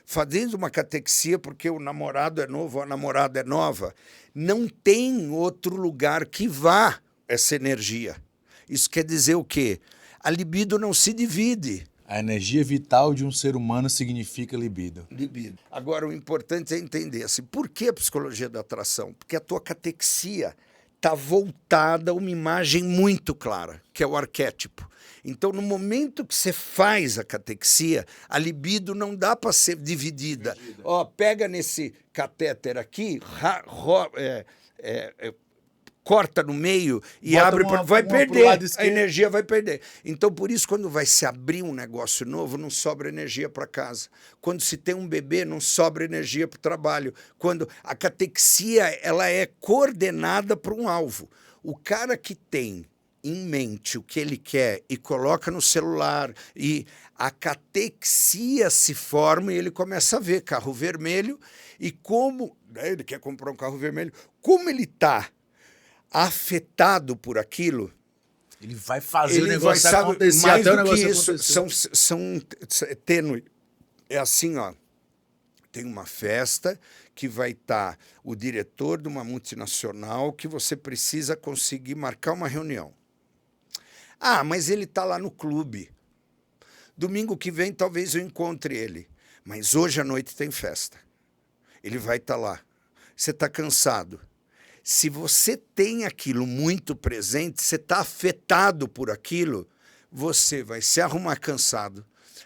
fazendo uma catexia porque o namorado é novo ou a namorada é nova, não tem outro lugar que vá essa energia. Isso quer dizer o quê? A libido não se divide. A energia vital de um ser humano significa libido. Libido. Agora, o importante é entender assim, por que a psicologia da atração? Porque a tua catexia está voltada a uma imagem muito clara, que é o arquétipo. Então, no momento que você faz a catexia, a libido não dá para ser dividida. Ó, pega nesse catéter aqui, corta no meio e Bota abre, vai pro perder, lado a esquerdo. energia vai perder. Então, por isso, quando vai se abrir um negócio novo, não sobra energia para casa. Quando se tem um bebê, não sobra energia para o trabalho. Quando a catexia ela é coordenada para um alvo. O cara que tem em mente o que ele quer e coloca no celular e a catexia se forma e ele começa a ver carro vermelho e como, ele quer comprar um carro vermelho, como ele está afetado por aquilo, Ele vai fazer ele o negócio vai, sabe, acontecer mais até o do que negócio isso, acontecer. são tênue. É assim, ó. Tem uma festa que vai estar o diretor de uma multinacional que você precisa conseguir marcar uma reunião. Ah, mas ele está lá no clube. Domingo que vem talvez eu encontre ele. Mas hoje à noite tem festa. Ele vai estar lá. Você está cansado. Se você tem aquilo muito presente, você está afetado por aquilo, você vai se arrumar cansado,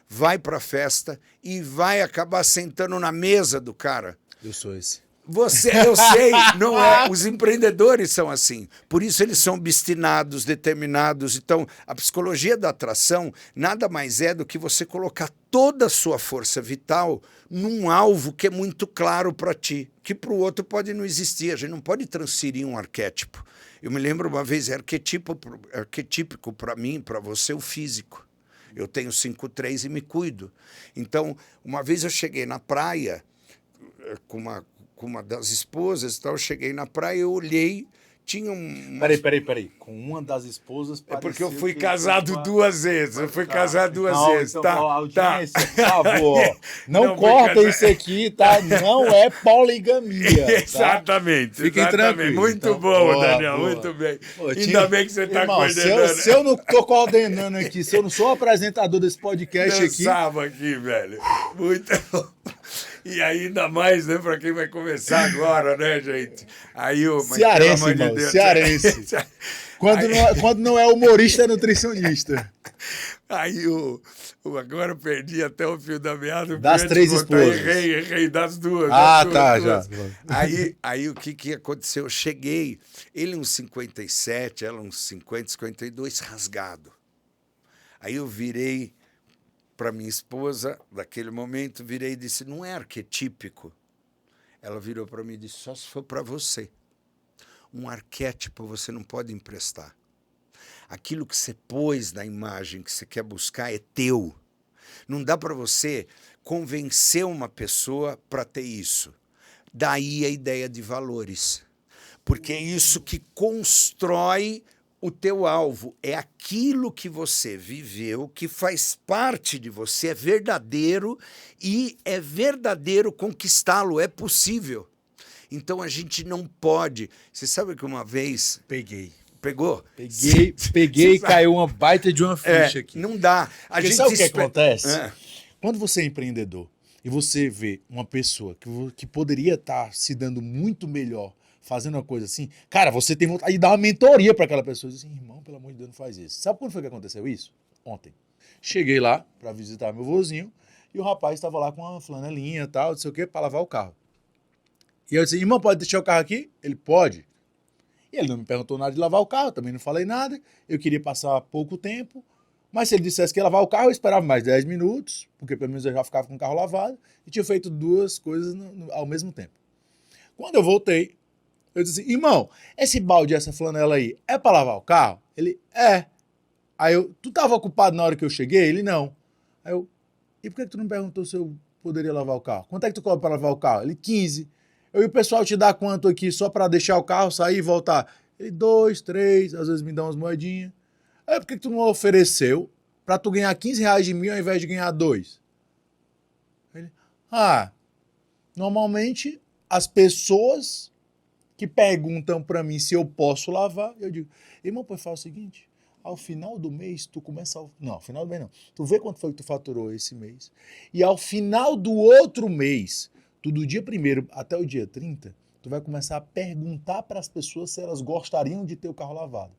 vai para a festa e vai acabar sentando na mesa do cara. Eu sou esse. Eu sei, não é? Os empreendedores são assim. Por isso eles são obstinados, determinados. Então, a psicologia da atração nada mais é do que você colocar toda a sua força vital num alvo que é muito claro para ti, que para o outro pode não existir. A gente não pode transferir um arquétipo. Eu me lembro uma vez, arquetípico para mim, para você, o físico. Eu tenho 5'3" e me cuido. Então, uma vez eu cheguei na praia com uma das esposas e tal, eu cheguei na praia, eu olhei, tinha um... Peraí. Com uma das esposas... É porque eu fui pareceu que casado ele duas vezes, eu fui casado duas Então, vezes, então, tá? audiência, Tá. por favor, não Não, corta foi isso aqui, tá? Não é poligamia, tá? Exatamente. Fiquem exatamente. tranquilos. Muito Então, bom, boa, Daniel, boa. muito bem. Pô, Ainda bem que você está Irmão, coordenando. se eu não tô coordenando aqui, se eu não sou o apresentador desse podcast aqui... Dançava aqui, velho. Muito bom. E ainda mais, né, para quem vai começar agora, né, gente? Aí mas, Cearense, pelo amor de irmão, Deus, cearense. Quando não é humorista, é nutricionista. Aí agora eu perdi até o fio da meada. Das três esposas. Errei das duas. Ah, das tá, duas. já. Aí o que aconteceu? Eu cheguei, ele uns 57, ela uns 50, 52, rasgado. Aí eu virei para minha esposa, naquele momento, virei e disse, não é arquetípico? Ela virou para mim e disse, só se for para você. Um arquétipo você não pode emprestar. Aquilo que você pôs na imagem que você quer buscar é teu. Não dá para você convencer uma pessoa para ter isso. Daí a ideia de valores. Porque é isso que constrói o teu alvo. É aquilo que você viveu, que faz parte de você, é verdadeiro e é verdadeiro conquistá-lo, é possível. Então a gente não pode... Você sabe que uma vez... Peguei. Pegou? Peguei e caiu uma baita de uma ficha aqui. Não dá. Porque sabe o que acontece? Quando você é empreendedor e você vê uma pessoa que poderia estar se dando muito melhor fazendo uma coisa assim, cara, você tem vontade de dar uma mentoria para aquela pessoa. Diz assim, irmão, pelo amor de Deus, não faz isso. Sabe quando foi que aconteceu isso? Ontem. Cheguei lá para visitar meu vozinho e o rapaz estava lá com uma flanelinha e tal, não sei o quê, para lavar o carro. E eu disse, irmão, pode deixar o carro aqui? Ele pode. E ele não me perguntou nada de lavar o carro, também não falei nada. Eu queria passar pouco tempo, mas se ele dissesse que ia lavar o carro, eu esperava mais 10 minutos, porque pelo menos eu já ficava com o carro lavado, e tinha feito duas coisas ao mesmo tempo. Quando eu voltei, eu disse assim, irmão, esse balde, essa flanela aí, é para lavar o carro? Ele, é. Aí eu, tu estava ocupado na hora que eu cheguei? Ele, não. Aí eu, e por que tu não perguntou se eu poderia lavar o carro? Quanto é que tu cobra para lavar o carro? Ele, 15. E o pessoal te dá quanto aqui só para deixar o carro sair e voltar? Ele, 2, 3, às vezes me dá umas moedinhas. Aí por que tu não ofereceu para tu ganhar 15 reais de mim ao invés de ganhar 2? Ele, Normalmente as pessoas que perguntam para mim se eu posso lavar, eu digo, irmão, pois faz o seguinte, ao final do mês tu começa não, ao final do mês não, tu vê quanto foi que tu faturou esse mês, e ao final do outro mês, tu do dia 1º até o dia 30, tu vai começar a perguntar para as pessoas se elas gostariam de ter o carro lavado.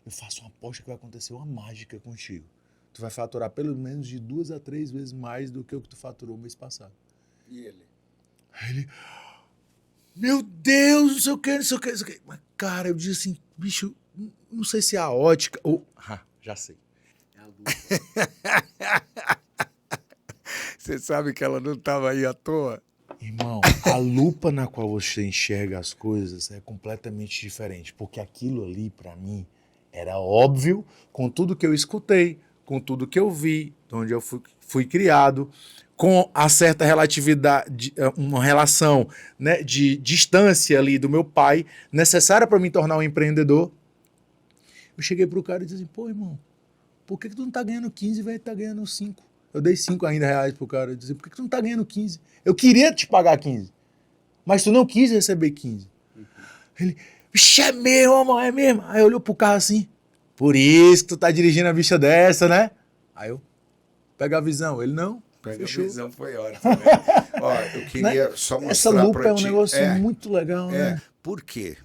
Eu faço uma aposta que vai acontecer uma mágica contigo. Tu vai faturar pelo menos de 2 a 3 vezes mais do que o que tu faturou o mês passado. E ele? Ele, meu Deus, não sei o que, não sei o que, não sei o que. Mas, cara, eu disse assim, bicho, não sei se é a ótica ou... já sei. É a lupa. Você sabe que ela não estava aí à toa? Irmão, a lupa na qual você enxerga as coisas é completamente diferente, porque aquilo ali, pra mim, era óbvio com tudo que eu escutei, com tudo que eu vi, de onde eu fui criado, com a certa relatividade, uma relação, né, de distância ali do meu pai, necessária para me tornar um empreendedor. Eu cheguei pro cara e disse assim, pô, irmão, por que tu não tá ganhando 15 e vai estar ganhando 5? Eu dei 5 ainda reais pro cara. Eu disse, por que tu não tá ganhando 15? Eu queria te pagar 15, mas tu não quis receber 15. Ele, bicho, é mesmo, amor, é mesmo. Aí olhou pro carro assim, por isso que tu tá dirigindo a bicha dessa, né? Aí eu, pega a visão. Ele, não. Pega Fechou. a visão, foi ótimo. Né? Ó, eu queria só mostrar essa lupa pra é um ti. negócio muito legal, né? Por quê?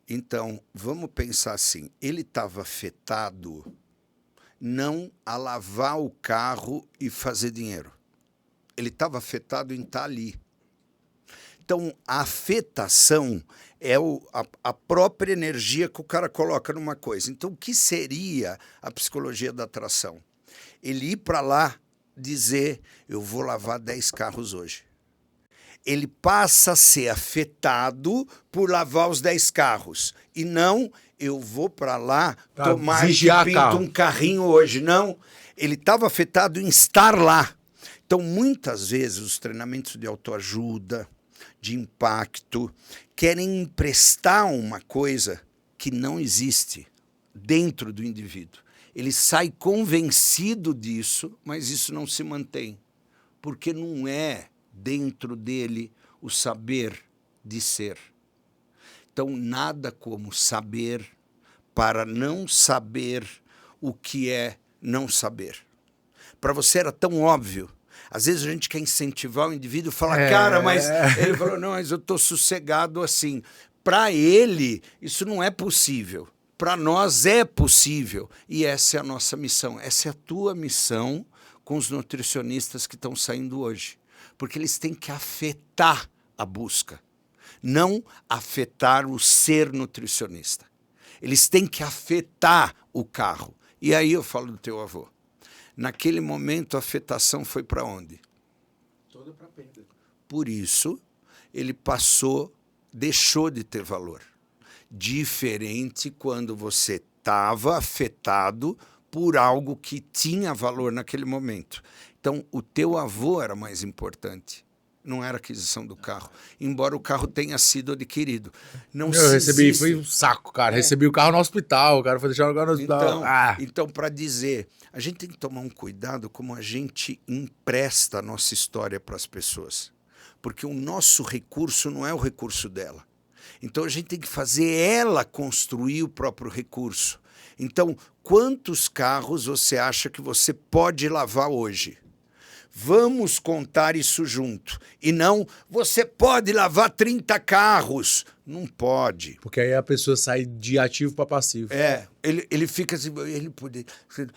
Então, vamos pensar assim, ele estava afetado não a lavar o carro e fazer dinheiro. Ele estava afetado em estar ali. Então, a afetação é a própria energia que o cara coloca numa coisa. Então, o que seria a psicologia da atração? Ele ir para lá dizer, eu vou lavar 10 carros hoje. Ele passa a ser afetado por lavar os 10 carros. E não, eu vou para lá tomar um carrinho hoje. Não, ele estava afetado em estar lá. Então, muitas vezes, os treinamentos de autoajuda, de impacto, querem emprestar uma coisa que não existe dentro do indivíduo. Ele sai convencido disso, mas isso não se mantém, porque não é dentro dele o saber de ser. Então, nada como saber para não saber o que é não saber. Para você era tão óbvio. Às vezes a gente quer incentivar o indivíduo e falar, cara, mas... Ele falou, não, mas eu estou sossegado assim. Para ele, isso não é possível. Para nós é possível. E essa é a nossa missão. Essa é a tua missão com os nutricionistas que estão saindo hoje. Porque eles têm que afetar a busca. Não afetar o ser nutricionista. Eles têm que afetar o carro. E aí eu falo do teu avô. Naquele momento, a afetação foi para onde? Toda para perda. Por isso, ele deixou de ter valor. Diferente quando você estava afetado por algo que tinha valor naquele momento. Então, o teu avô era mais importante. Não era a aquisição do carro. Embora o carro tenha sido adquirido. Não eu recebi, foi um saco, cara. Recebi o carro no hospital, o cara foi deixar o carro no hospital. Então, para dizer, a gente tem que tomar um cuidado como a gente empresta a nossa história para as pessoas. Porque o nosso recurso não é o recurso dela. Então, a gente tem que fazer ela construir o próprio recurso. Então, quantos carros você acha que você pode lavar hoje? Vamos contar isso junto. E não, você pode lavar 30 carros. Não pode. Porque aí a pessoa sai de ativo para passivo. Ele fica assim,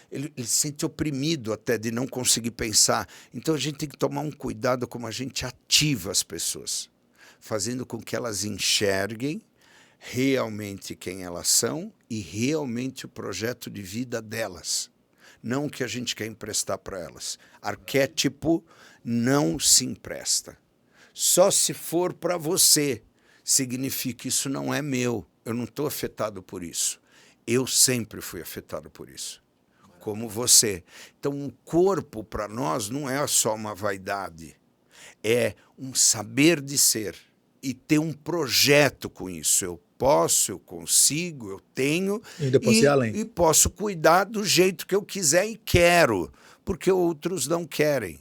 ele se sente oprimido até de não conseguir pensar. Então a gente tem que tomar um cuidado como a gente ativa as pessoas, fazendo com que elas enxerguem realmente quem elas são e realmente o projeto de vida delas. Não o que a gente quer emprestar para elas. Arquétipo não se empresta. Só se for para você. Significa que isso não é meu. Eu não estou afetado por isso. Eu sempre fui afetado por isso. Como você. Então, o corpo para nós não é só uma vaidade. É um saber de ser. E ter um projeto com isso. Eu posso, eu consigo, eu tenho. E ainda posso ir além. E posso cuidar do jeito que eu quiser e quero. Porque outros não querem.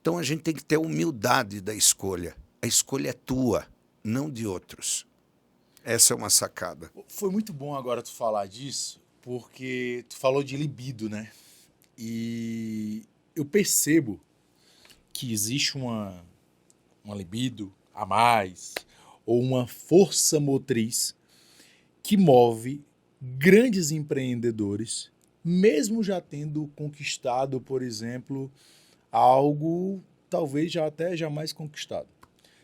Então a gente tem que ter a humildade da escolha. A escolha é tua, não de outros. Essa é uma sacada. Foi muito bom agora tu falar disso, porque tu falou de libido, né? E eu percebo que existe uma libido a mais, ou uma força motriz que move grandes empreendedores, mesmo já tendo conquistado, por exemplo, algo talvez já até jamais conquistado.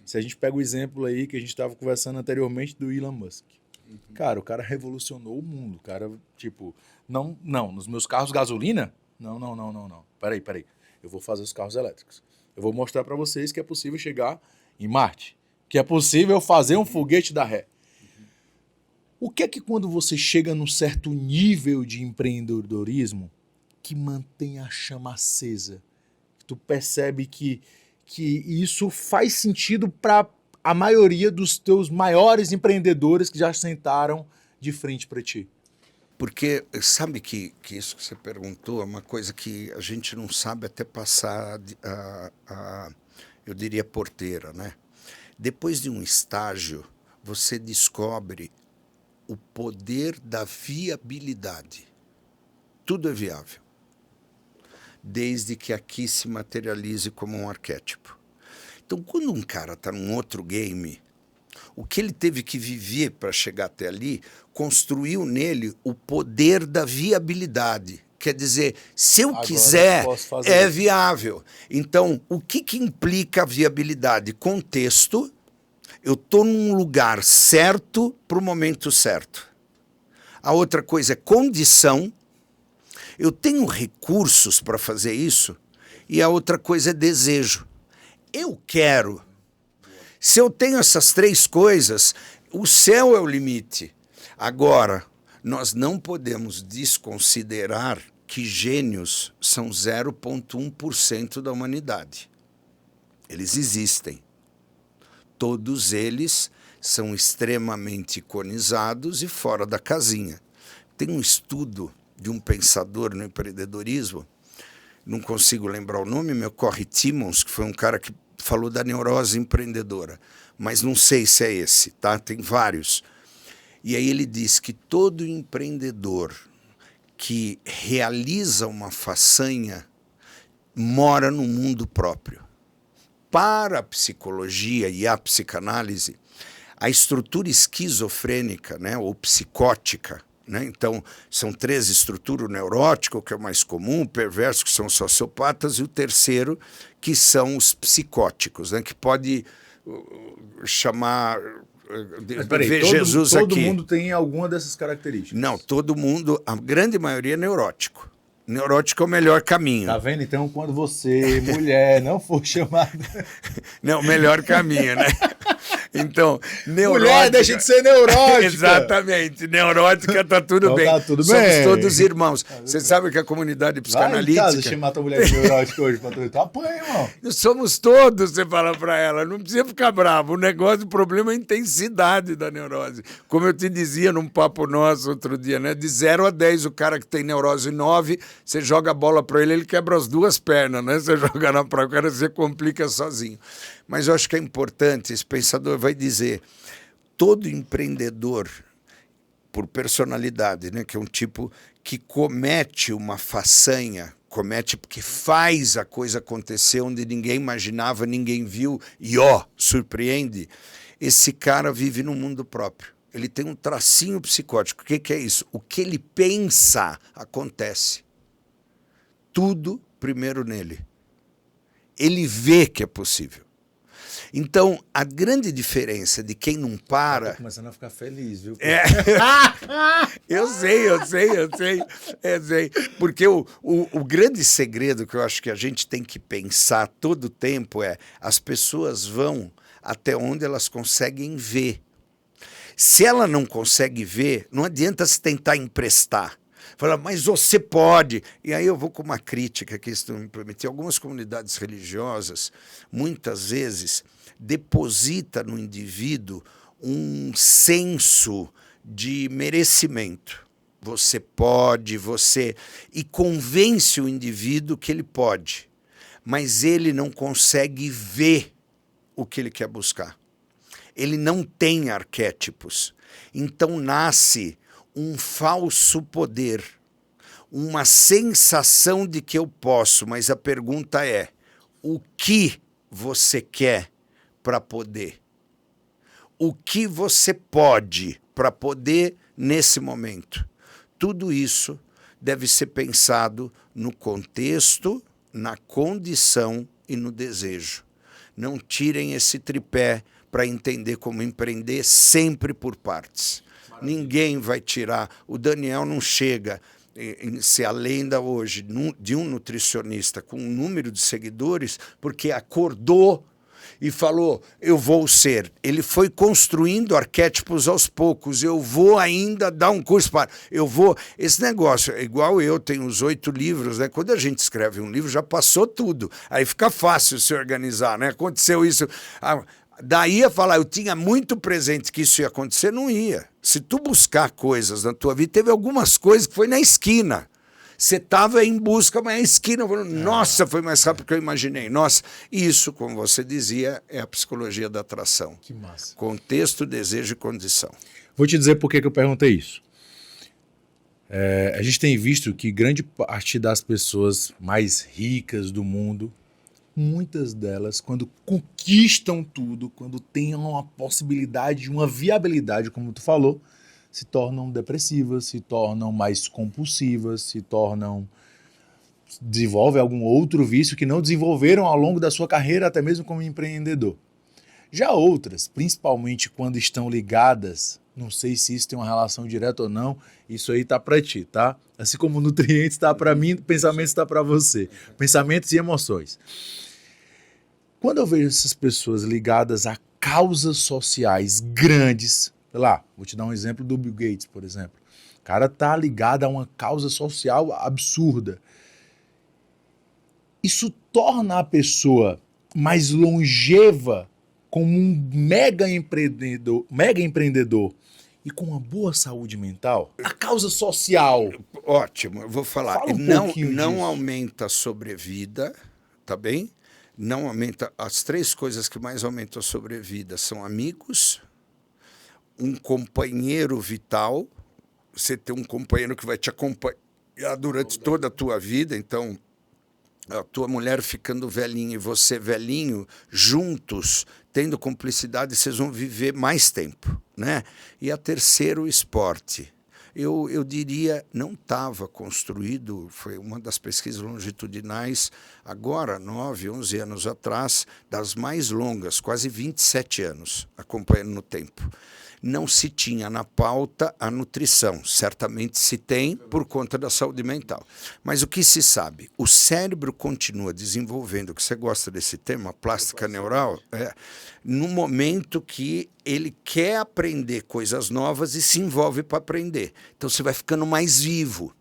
Se a gente pega o exemplo aí que a gente estava conversando anteriormente do Elon Musk. Cara, o cara revolucionou o mundo. O cara, tipo, não, nos meus carros gasolina, não. Peraí. Eu vou fazer os carros elétricos. Eu vou mostrar para vocês que é possível chegar em Marte, que é possível fazer um foguete da ré. O que é que quando você chega num certo nível de empreendedorismo que mantém a chama acesa? Tu percebe que isso faz sentido para a maioria dos teus maiores empreendedores que já sentaram de frente para ti? Porque sabe que isso que você perguntou é uma coisa que a gente não sabe até passar eu diria, porteira, né? Depois de um estágio, você descobre o poder da viabilidade. Tudo é viável, desde que aqui se materialize como um arquétipo. Então, quando um cara está num outro game, o que ele teve que viver para chegar até ali, construiu nele o poder da viabilidade. Quer dizer, se eu Agora quiser, é isso. viável. Então, o que implica a viabilidade? Contexto. Eu estou num lugar certo para o momento certo. A outra coisa é condição. Eu tenho recursos para fazer isso. E a outra coisa é desejo. Eu quero. Se eu tenho essas três coisas, o céu é o limite. Agora, nós não podemos desconsiderar que gênios são 0,1% da humanidade. Eles existem. Todos eles são extremamente iconizados e fora da casinha. Tem um estudo de um pensador no empreendedorismo, não consigo lembrar o nome, me ocorre Timmons, que foi um cara que falou da neurose empreendedora, mas não sei se é esse, tá? Tem vários. E aí ele diz que todo empreendedor que realiza uma façanha mora no mundo próprio. Para a psicologia e a psicanálise, a estrutura esquizofrênica, né, ou psicótica, né? Então, são três estruturas: o neurótico, que é o mais comum, o perverso, que são os sociopatas, e o terceiro, que são os psicóticos, né? Que pode chamar... Mas peraí, ver Jesus aqui. Todo mundo tem alguma dessas características? Não, todo mundo, a grande maioria é neurótico. Neurótico é o melhor caminho. Tá vendo? Então, quando você, mulher, não for chamada... Não, o melhor caminho, né? Então, neurótica... Mulher, deixa de ser neurótica! Exatamente. Neurótica tá tudo então, bem. tá tudo Somos bem. todos irmãos. Você sabe que a comunidade Vai em psicanalítica... casa, deixa eu matar a mulher de neurótica hoje pra tu apanha, irmão. Somos todos, você fala para ela. Não precisa ficar bravo. O problema é a intensidade da neurose. Como eu te dizia num papo nosso outro dia, né? De 0 a 10, o cara que tem neurose 9, você joga a bola para ele quebra as duas pernas, né? Você joga na praia, o cara se complica sozinho. Mas eu acho que é importante, esse pensador vai dizer, todo empreendedor, por personalidade, né? Que é um tipo que comete uma façanha, comete porque faz a coisa acontecer onde ninguém imaginava, ninguém viu, e surpreende. Esse cara vive num mundo próprio. Ele tem um tracinho psicótico. O que é isso? O que ele pensa acontece. Tudo primeiro nele. Ele vê que é possível. Então, a grande diferença de quem não para... Tô começando a ficar feliz, viu? Eu sei. Porque o grande segredo que eu acho que a gente tem que pensar todo o tempo é as pessoas vão até onde elas conseguem ver. Se ela não consegue ver, não adianta se tentar emprestar. Fala, mas você pode. E aí eu vou com uma crítica que isso me permitiu. Algumas comunidades religiosas, muitas vezes, deposita no indivíduo um senso de merecimento. Você pode, e convence o indivíduo que ele pode. mas ele não consegue ver o que ele quer buscar. Ele não tem arquétipos. Então nasce um falso poder, uma sensação de que eu posso, mas a pergunta é: o que você quer para poder? O que você pode para poder nesse momento? Tudo isso deve ser pensado no contexto, na condição e no desejo. Não tirem esse tripé para entender como empreender sempre por partes. Maravilha. Ninguém vai tirar. O Daniel não chega em ser a lenda hoje de um nutricionista com um número de seguidores porque acordou e falou, eu vou ser. Ele foi construindo arquétipos aos poucos. Eu vou ainda dar um curso para... Eu vou... Esse negócio, igual eu tenho os 8 livros, né? Quando a gente escreve um livro, já passou tudo. Aí fica fácil se organizar, né? Aconteceu isso... Daí a falar, eu tinha muito presente que isso ia acontecer, não ia. Se tu buscar coisas na tua vida, teve algumas coisas que foi na esquina. Você estava em busca, mas na esquina, nossa, foi mais rápido do que eu imaginei. Nossa, isso, como você dizia, é a psicologia da atração. Que massa. Contexto, desejo e condição. Vou te dizer por que eu perguntei isso. A gente tem visto que grande parte das pessoas mais ricas do mundo, muitas delas, quando conquistam tudo, quando têm uma possibilidade, uma viabilidade, como tu falou, se tornam depressivas, se tornam mais compulsivas, desenvolvem algum outro vício que não desenvolveram ao longo da sua carreira, até mesmo como empreendedor. Já outras, principalmente quando estão ligadas, não sei se isso tem uma relação direta ou não, isso aí tá para ti, tá? Assim como nutrientes tá para mim, pensamentos tá para você. Pensamentos e emoções. Quando eu vejo essas pessoas ligadas a causas sociais grandes, sei lá, vou te dar um exemplo do Bill Gates, por exemplo. O cara tá ligado a uma causa social absurda. Isso torna a pessoa mais longeva como um mega empreendedor e com uma boa saúde mental. A causa social. Ótimo, eu vou falar. Fala Não aumenta a sobrevida, tá bem? Não aumenta. As 3 coisas que mais aumentam a sobrevida são amigos, um companheiro vital, você ter um companheiro que vai te acompanhar durante toda a tua vida, então a tua mulher ficando velhinha e você velhinho, juntos, tendo cumplicidade, vocês vão viver mais tempo, né? E a terceira, o esporte. Eu diria, não estava construído, foi uma das pesquisas longitudinais, agora, 9, 11 anos atrás, das mais longas, quase 27 anos, acompanhando no tempo. Não se tinha na pauta a nutrição, certamente se tem por conta da saúde mental. Mas o que se sabe? O cérebro continua desenvolvendo, que você gosta desse termo, a plástica neural, no momento que ele quer aprender coisas novas e se envolve para aprender. Então você vai ficando mais vivo.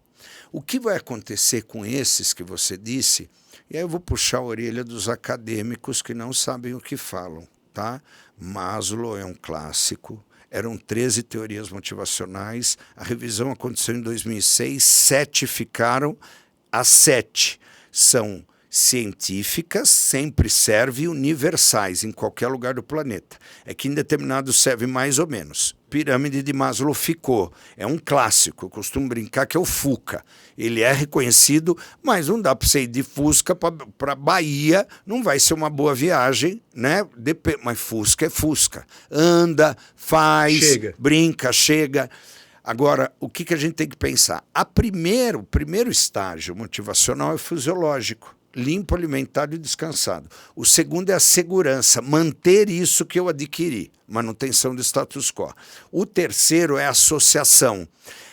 O que vai acontecer com esses que você disse, e aí eu vou puxar a orelha dos acadêmicos que não sabem o que falam, tá? Maslow é um clássico. Eram 13 teorias motivacionais, a revisão aconteceu em 2006, 7 ficaram, as 7 são científicas, sempre servem, universais, em qualquer lugar do planeta. É que em determinado serve mais ou menos. Pirâmide de Maslow ficou, é um clássico, eu costumo brincar que é o Fuca. Ele é reconhecido, mas não dá para você ir de Fusca para Bahia, não vai ser uma boa viagem, né? Mas Fusca é Fusca. Anda, faz, brinca, chega. Agora, o que a gente tem que pensar? O primeiro estágio motivacional é fisiológico. Limpo, alimentado e descansado. O segundo é a segurança, manter isso que eu adquiri, manutenção do status quo. O terceiro é a associação.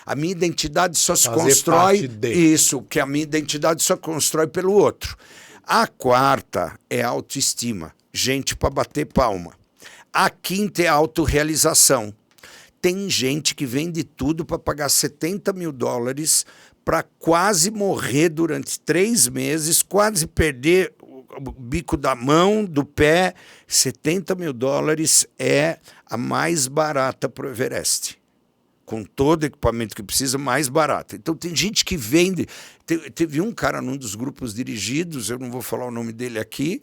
A minha identidade só se constrói isso, que a minha identidade só constrói pelo outro. A quarta é a autoestima, gente para bater palma. A quinta é a autorrealização. Tem gente que vende tudo para pagar $70 mil para quase morrer durante 3 meses, quase perder o bico da mão, do pé. $70 mil é a mais barata para o Everest. com todo o equipamento que precisa, mais barata. Então tem gente que vende. Teve um cara num dos grupos dirigidos, eu não vou falar o nome dele aqui,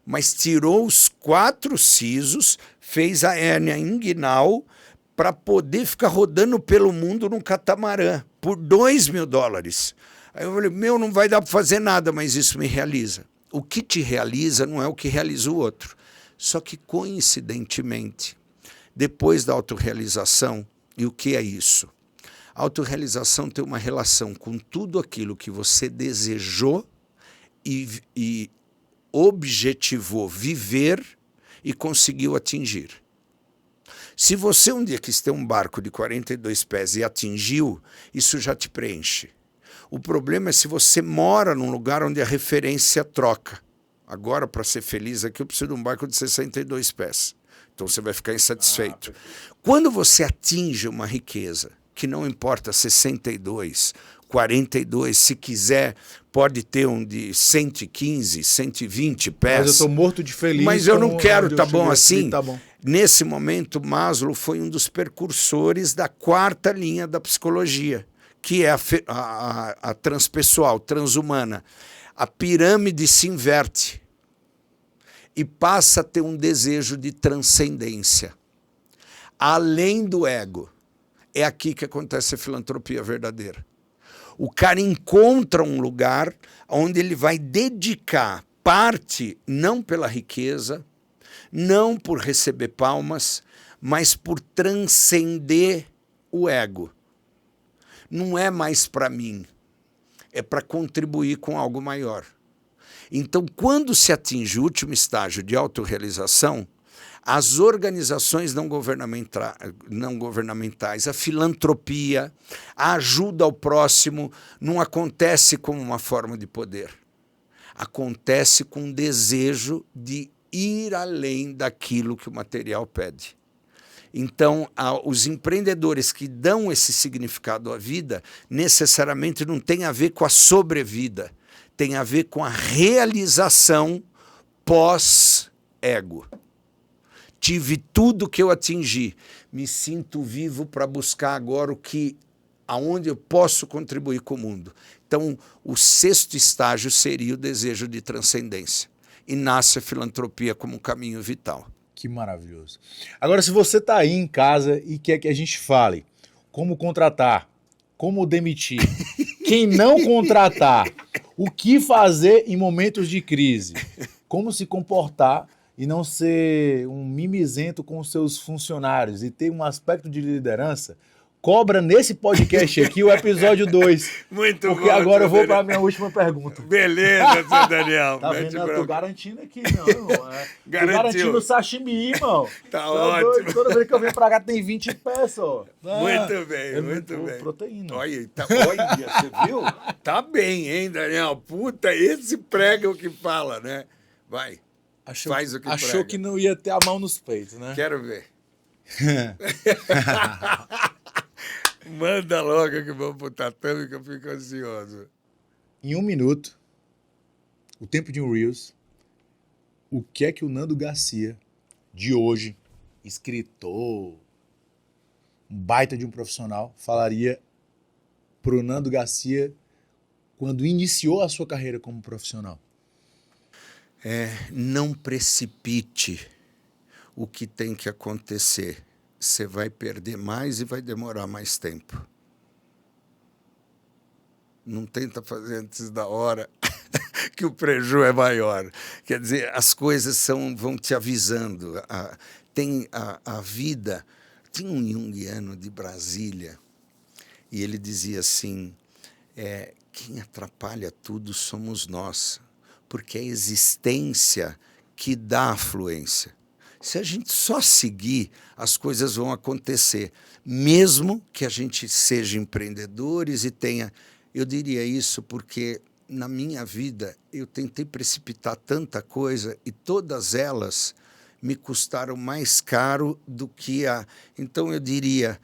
mas tirou os 4 sisos, fez a hérnia inguinal para poder ficar rodando pelo mundo num catamarã por $2.000. Aí eu falei, não vai dar para fazer nada, mas isso me realiza. O que te realiza não é o que realiza o outro. Só que, coincidentemente, depois da autorrealização, e o que é isso? A autorrealização tem uma relação com tudo aquilo que você desejou e objetivou viver e conseguiu atingir. Se você um dia quis ter um barco de 42 pés e atingiu, isso já te preenche. O problema é se você mora num lugar onde a referência troca. Agora, para ser feliz aqui, eu preciso de um barco de 62 pés. Então você vai ficar insatisfeito. Quando você atinge uma riqueza, que não importa 62, 42, se quiser, pode ter um de 115, 120 pés. Mas eu estou morto de feliz. Mas eu não quero, tá bom assim? Tá bom. Nesse momento, Maslow foi um dos precursores da 4ª linha da psicologia, que é a transpessoal, transhumana. A pirâmide se inverte e passa a ter um desejo de transcendência, além do ego. É aqui que acontece a filantropia verdadeira. O cara encontra um lugar onde ele vai dedicar parte, não pela riqueza, não por receber palmas, mas por transcender o ego. Não é mais para mim, é para contribuir com algo maior. Então, quando se atinge o último estágio de autorrealização, as organizações não governamentais, a filantropia, a ajuda ao próximo, não acontece como uma forma de poder. Acontece com um desejo de ir além daquilo que o material pede. Então, os empreendedores que dão esse significado à vida, necessariamente não tem a ver com a sobrevida, tem a ver com a realização pós-ego. Tive tudo que eu atingi, me sinto vivo para buscar agora aonde eu posso contribuir com o mundo. Então, o 6º estágio seria o desejo de transcendência. E nasce a filantropia como um caminho vital. Que maravilhoso. Agora, se você está aí em casa e quer que a gente fale como contratar, como demitir, quem não contratar, o que fazer em momentos de crise, como se comportar e não ser um mimizento com os seus funcionários e ter um aspecto de liderança, cobra nesse podcast aqui o episódio 2. Muito porque bom. Porque agora eu vou para a minha última pergunta. Beleza, seu Daniel. Tá vendo? Eu tô garantindo aqui, não. Tô garantindo o sashimi, irmão. Tá ótimo. Doido. Toda vez que eu venho pra cá tem 20 peças, ó. Muito bem, muito bem. Proteína. Olha, você viu? Tá bem, hein, Daniel? Puta, esse prega o que fala, né? Vai. Faz o que achou prega. que não ia ter a mão nos peitos, né? Quero ver. Manda logo que vamos pro tatame que eu fico ansioso. Em 1 minuto, o tempo de um Reels, o que é que o Nando Garcia, de hoje, escritor, um baita de um profissional, falaria pro Nando Garcia quando iniciou a sua carreira como profissional? Não precipite o que tem que acontecer. Você vai perder mais e vai demorar mais tempo. Não tenta fazer antes da hora, que o prejuízo é maior. Quer dizer, as coisas vão te avisando. A vida... Tinha um junguiano de Brasília e ele dizia assim, quem atrapalha tudo somos nós, porque é a existência que dá a fluência. Se a gente só seguir, as coisas vão acontecer, mesmo que a gente seja empreendedores e tenha... Eu diria isso porque, na minha vida, eu tentei precipitar tanta coisa e todas elas me custaram mais caro do que a... Então, eu diria,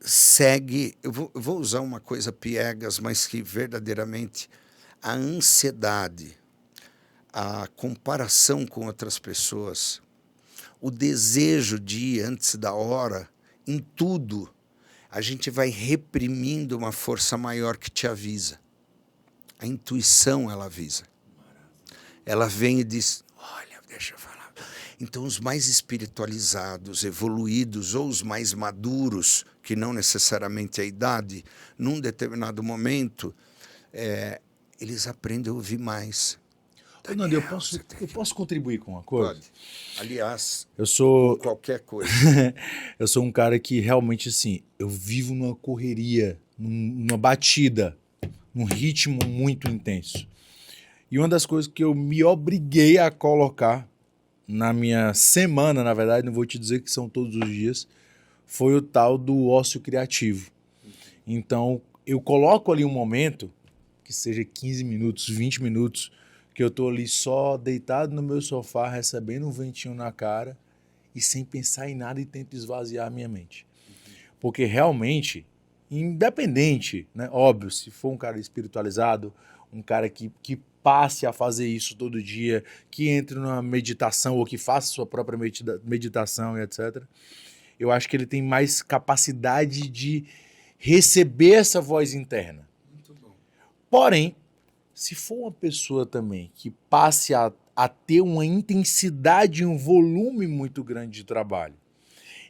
segue... Eu vou usar uma coisa piegas, mas que verdadeiramente a ansiedade, a comparação com outras pessoas, o desejo de ir antes da hora, em tudo, a gente vai reprimindo uma força maior que te avisa. A intuição, ela avisa. Ela vem e diz, olha, deixa eu falar. Então, os mais espiritualizados, evoluídos, ou os mais maduros, que não necessariamente é a idade, num determinado momento, eles aprendem a ouvir mais. Ô, Nando, eu posso contribuir com uma coisa? Pode. Aliás, Eu sou... qualquer coisa. Eu sou um cara que realmente, assim, eu vivo numa correria, numa batida, num ritmo muito intenso. E uma das coisas que eu me obriguei a colocar na minha semana, na verdade, não vou te dizer que são todos os dias, foi o tal do ócio criativo. Então, eu coloco ali um momento, que seja 15 minutos, 20 minutos, que eu tô ali só deitado no meu sofá, recebendo um ventinho na cara e sem pensar em nada e tento esvaziar a minha mente. Porque realmente, independente, né? Óbvio, se for um cara espiritualizado, um cara que passe a fazer isso todo dia, que entre numa meditação ou que faça sua própria meditação e etc., eu acho que ele tem mais capacidade de receber essa voz interna. Muito bom. Porém, se for uma pessoa também que passe a ter uma intensidade e um volume muito grande de trabalho,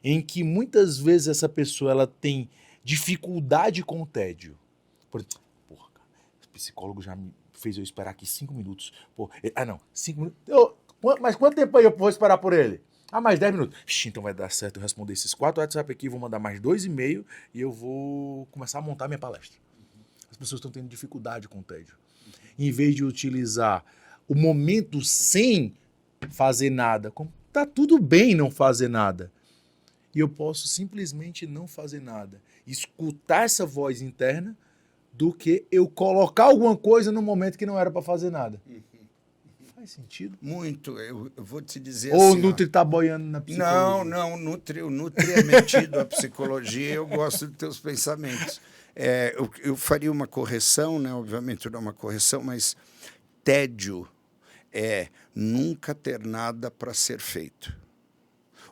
em que muitas vezes essa pessoa ela tem dificuldade com o tédio. Porra, cara, o psicólogo já me fez eu esperar aqui 5 minutos. Porra, 5 minutos. Mas quanto tempo aí eu vou esperar por ele? Mais 10 minutos. Então vai dar certo eu responder esses 4 WhatsApp aqui, vou mandar mais 2,5 e eu vou começar a montar minha palestra. As pessoas estão tendo dificuldade com o tédio. Em vez de utilizar o momento sem fazer nada, como tá tudo bem não fazer nada, e eu posso simplesmente não fazer nada, escutar essa voz interna, do que eu colocar alguma coisa no momento que não era para fazer nada. Faz sentido? Muito. Eu vou te dizer Ou assim... o Nutri tá boiando na psicologia? Não, o Nutri é metido à psicologia e eu gosto dos teus pensamentos. Eu faria uma correção, né? Obviamente não é uma correção, mas tédio é nunca ter nada para ser feito.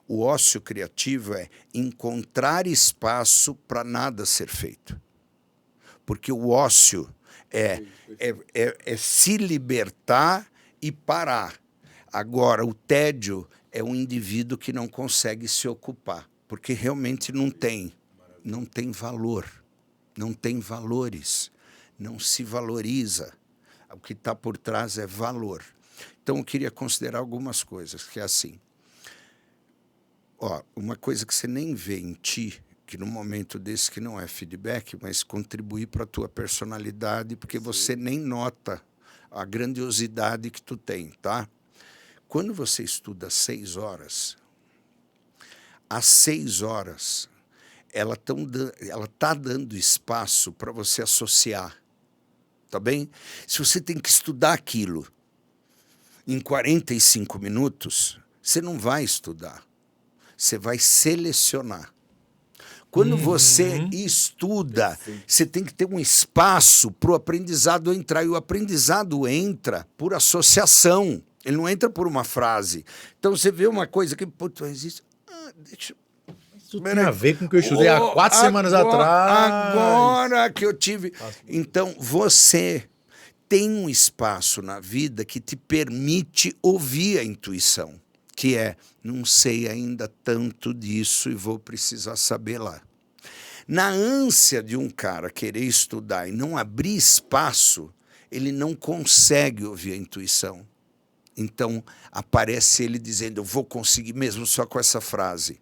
O ócio criativo é encontrar espaço para nada ser feito. Porque o ócio é se libertar e parar. Agora, o tédio é um indivíduo que não consegue se ocupar, porque realmente não tem valor, não tem valores, não se valoriza. O que está por trás é valor. Então, eu queria considerar algumas coisas, que é assim. Uma coisa que você nem vê em ti, que num momento desse que não é feedback, mas contribuir para a tua personalidade, porque você nem nota a grandiosidade que tu tem, tá? Quando você estuda 6 horas, às 6 horas, ela tá dando espaço para você associar, tá bem? Se você tem que estudar aquilo em 45 minutos, você não vai estudar, você vai selecionar. Quando você estuda, você tem que ter um espaço para o aprendizado entrar. E o aprendizado entra por associação. Ele não entra por uma frase. Então, você vê uma coisa que... Putz, existe... deixa... Isso tem a ver com o que eu estudei há 4 semanas atrás. Agora que eu tive... Então, você tem um espaço na vida que te permite ouvir a intuição. Que é, não sei ainda tanto disso e vou precisar saber lá. Na ânsia de um cara querer estudar e não abrir espaço, ele não consegue ouvir a intuição. Então, aparece ele dizendo, eu vou conseguir mesmo só com essa frase.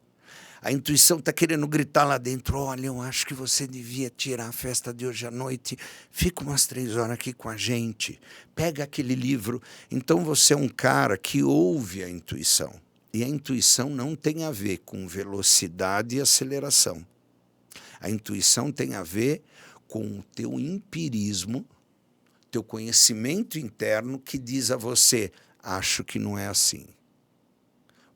A intuição está querendo gritar lá dentro, olha, eu acho que você devia tirar a festa de hoje à noite, fica umas 3 horas aqui com a gente, pega aquele livro. Então você é um cara que ouve a intuição. E a intuição não tem a ver com velocidade e aceleração. A intuição tem a ver com o teu empirismo, teu conhecimento interno que diz a você, acho que não é assim.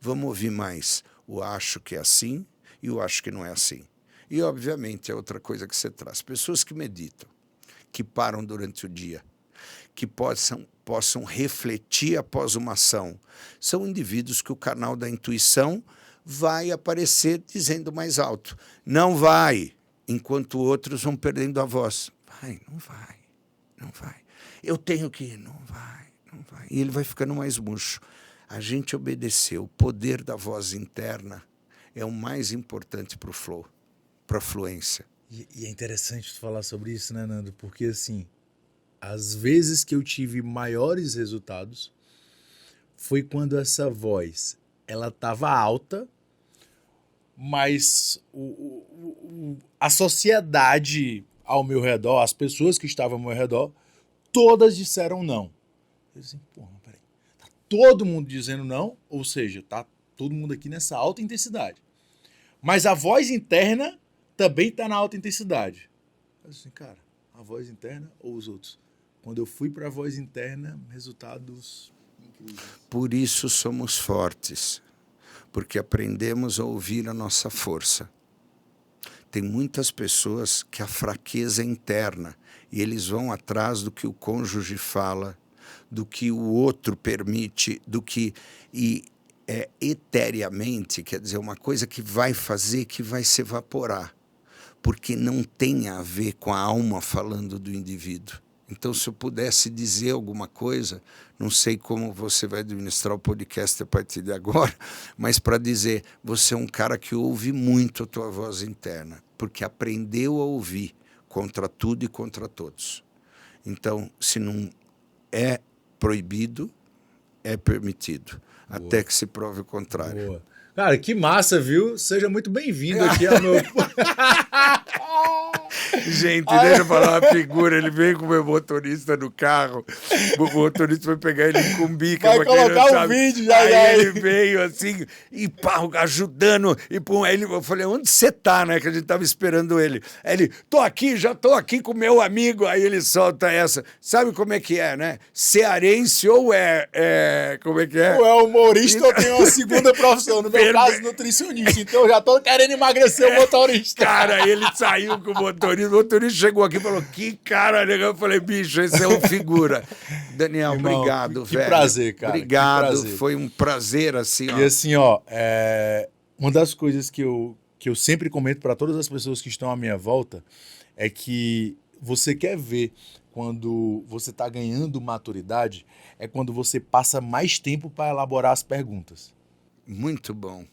Vamos ouvir mais. O acho que é assim e o acho que não é assim. E, obviamente, é outra coisa que você traz. Pessoas que meditam, que param durante o dia, que possam refletir após uma ação, são indivíduos que o canal da intuição vai aparecer dizendo mais alto. Não vai. enquanto outros vão perdendo a voz. Vai, não vai, não vai. Eu tenho que ir, não vai, não vai. E ele vai ficando mais murcho. A gente obedecer. O poder da voz interna é o mais importante para o flow, para a fluência. E é interessante tu falar sobre isso, né, Nando? Porque, assim, as vezes que eu tive maiores resultados foi quando essa voz, ela estava alta, mas a sociedade ao meu redor, as pessoas que estavam ao meu redor, todas disseram não. Eu disse, porra, peraí. Tá todo mundo dizendo não, ou seja, tá todo mundo aqui nessa alta intensidade. Mas a voz interna também tá na alta intensidade. Eu disse, cara, a voz interna ou os outros? Quando eu fui para a voz interna, resultados incríveis. Por isso somos fortes, porque aprendemos a ouvir a nossa força. Tem muitas pessoas que a fraqueza é interna e eles vão atrás do que o cônjuge fala, do que o outro permite, do que... E é eteriamente, quer dizer, uma coisa que vai fazer, que vai se evaporar, porque não tem a ver com a alma falando do indivíduo. Então, se eu pudesse dizer alguma coisa, não sei como você vai administrar o podcast a partir de agora, mas para dizer, você é um cara que ouve muito a tua voz interna, porque aprendeu a ouvir contra tudo e contra todos. Então, se não é proibido, é permitido, Boa. Até que se prove o contrário. Boa. Cara, que massa, viu? Seja muito bem-vindo aqui ao meu... Gente, deixa eu falar uma figura. Ele veio com o meu motorista no carro. O motorista foi pegar ele com bica. Vai colocar o vídeo já. Aí ele veio assim, e pá, ajudando. E pum, aí eu falei, onde você tá, né? Que a gente tava esperando ele. Aí ele, já tô aqui com o meu amigo. Aí ele solta essa. Sabe como é que é, né? Cearense ou como é que é? Ou é humorista ou tem uma segunda profissão. No meu caso, nutricionista. Então eu já tô querendo emagrecer o motorista. Cara, ele saiu com o motorista chegou aqui e falou, que cara legal. Eu falei, bicho, esse é um figura. Daniel, Irmão, obrigado, que velho. prazer, cara. Obrigado, prazer. foi um prazer, assim, ó. E assim, ó, uma das coisas que eu sempre comento para todas as pessoas que estão à minha volta é que você quer ver quando você está ganhando maturidade, é quando você passa mais tempo para elaborar as perguntas. Muito bom.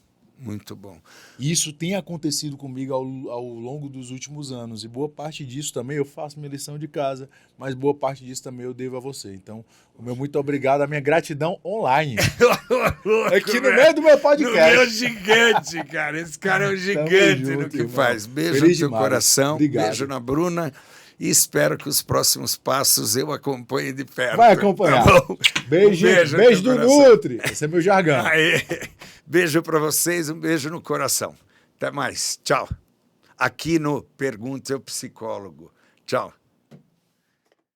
Muito bom. E isso tem acontecido comigo ao longo dos últimos anos. E boa parte disso também eu faço minha lição de casa, mas boa parte disso também eu devo a você. Então, o meu muito obrigado, a minha gratidão online. Aqui no meio do meu podcast. No meu gigante, cara. Esse cara é um gigante junto, no que irmão. Faz. Beijo no teu coração, obrigado. Beijo na Bruna. E espero que os próximos passos eu acompanhe de perto. Vai acompanhar. Tá bom? Beijo do Nutri. Esse é meu jargão. Aí. Beijo para vocês, um beijo no coração. Até mais. Tchau. Aqui no Pergunte ao Psicólogo. Tchau.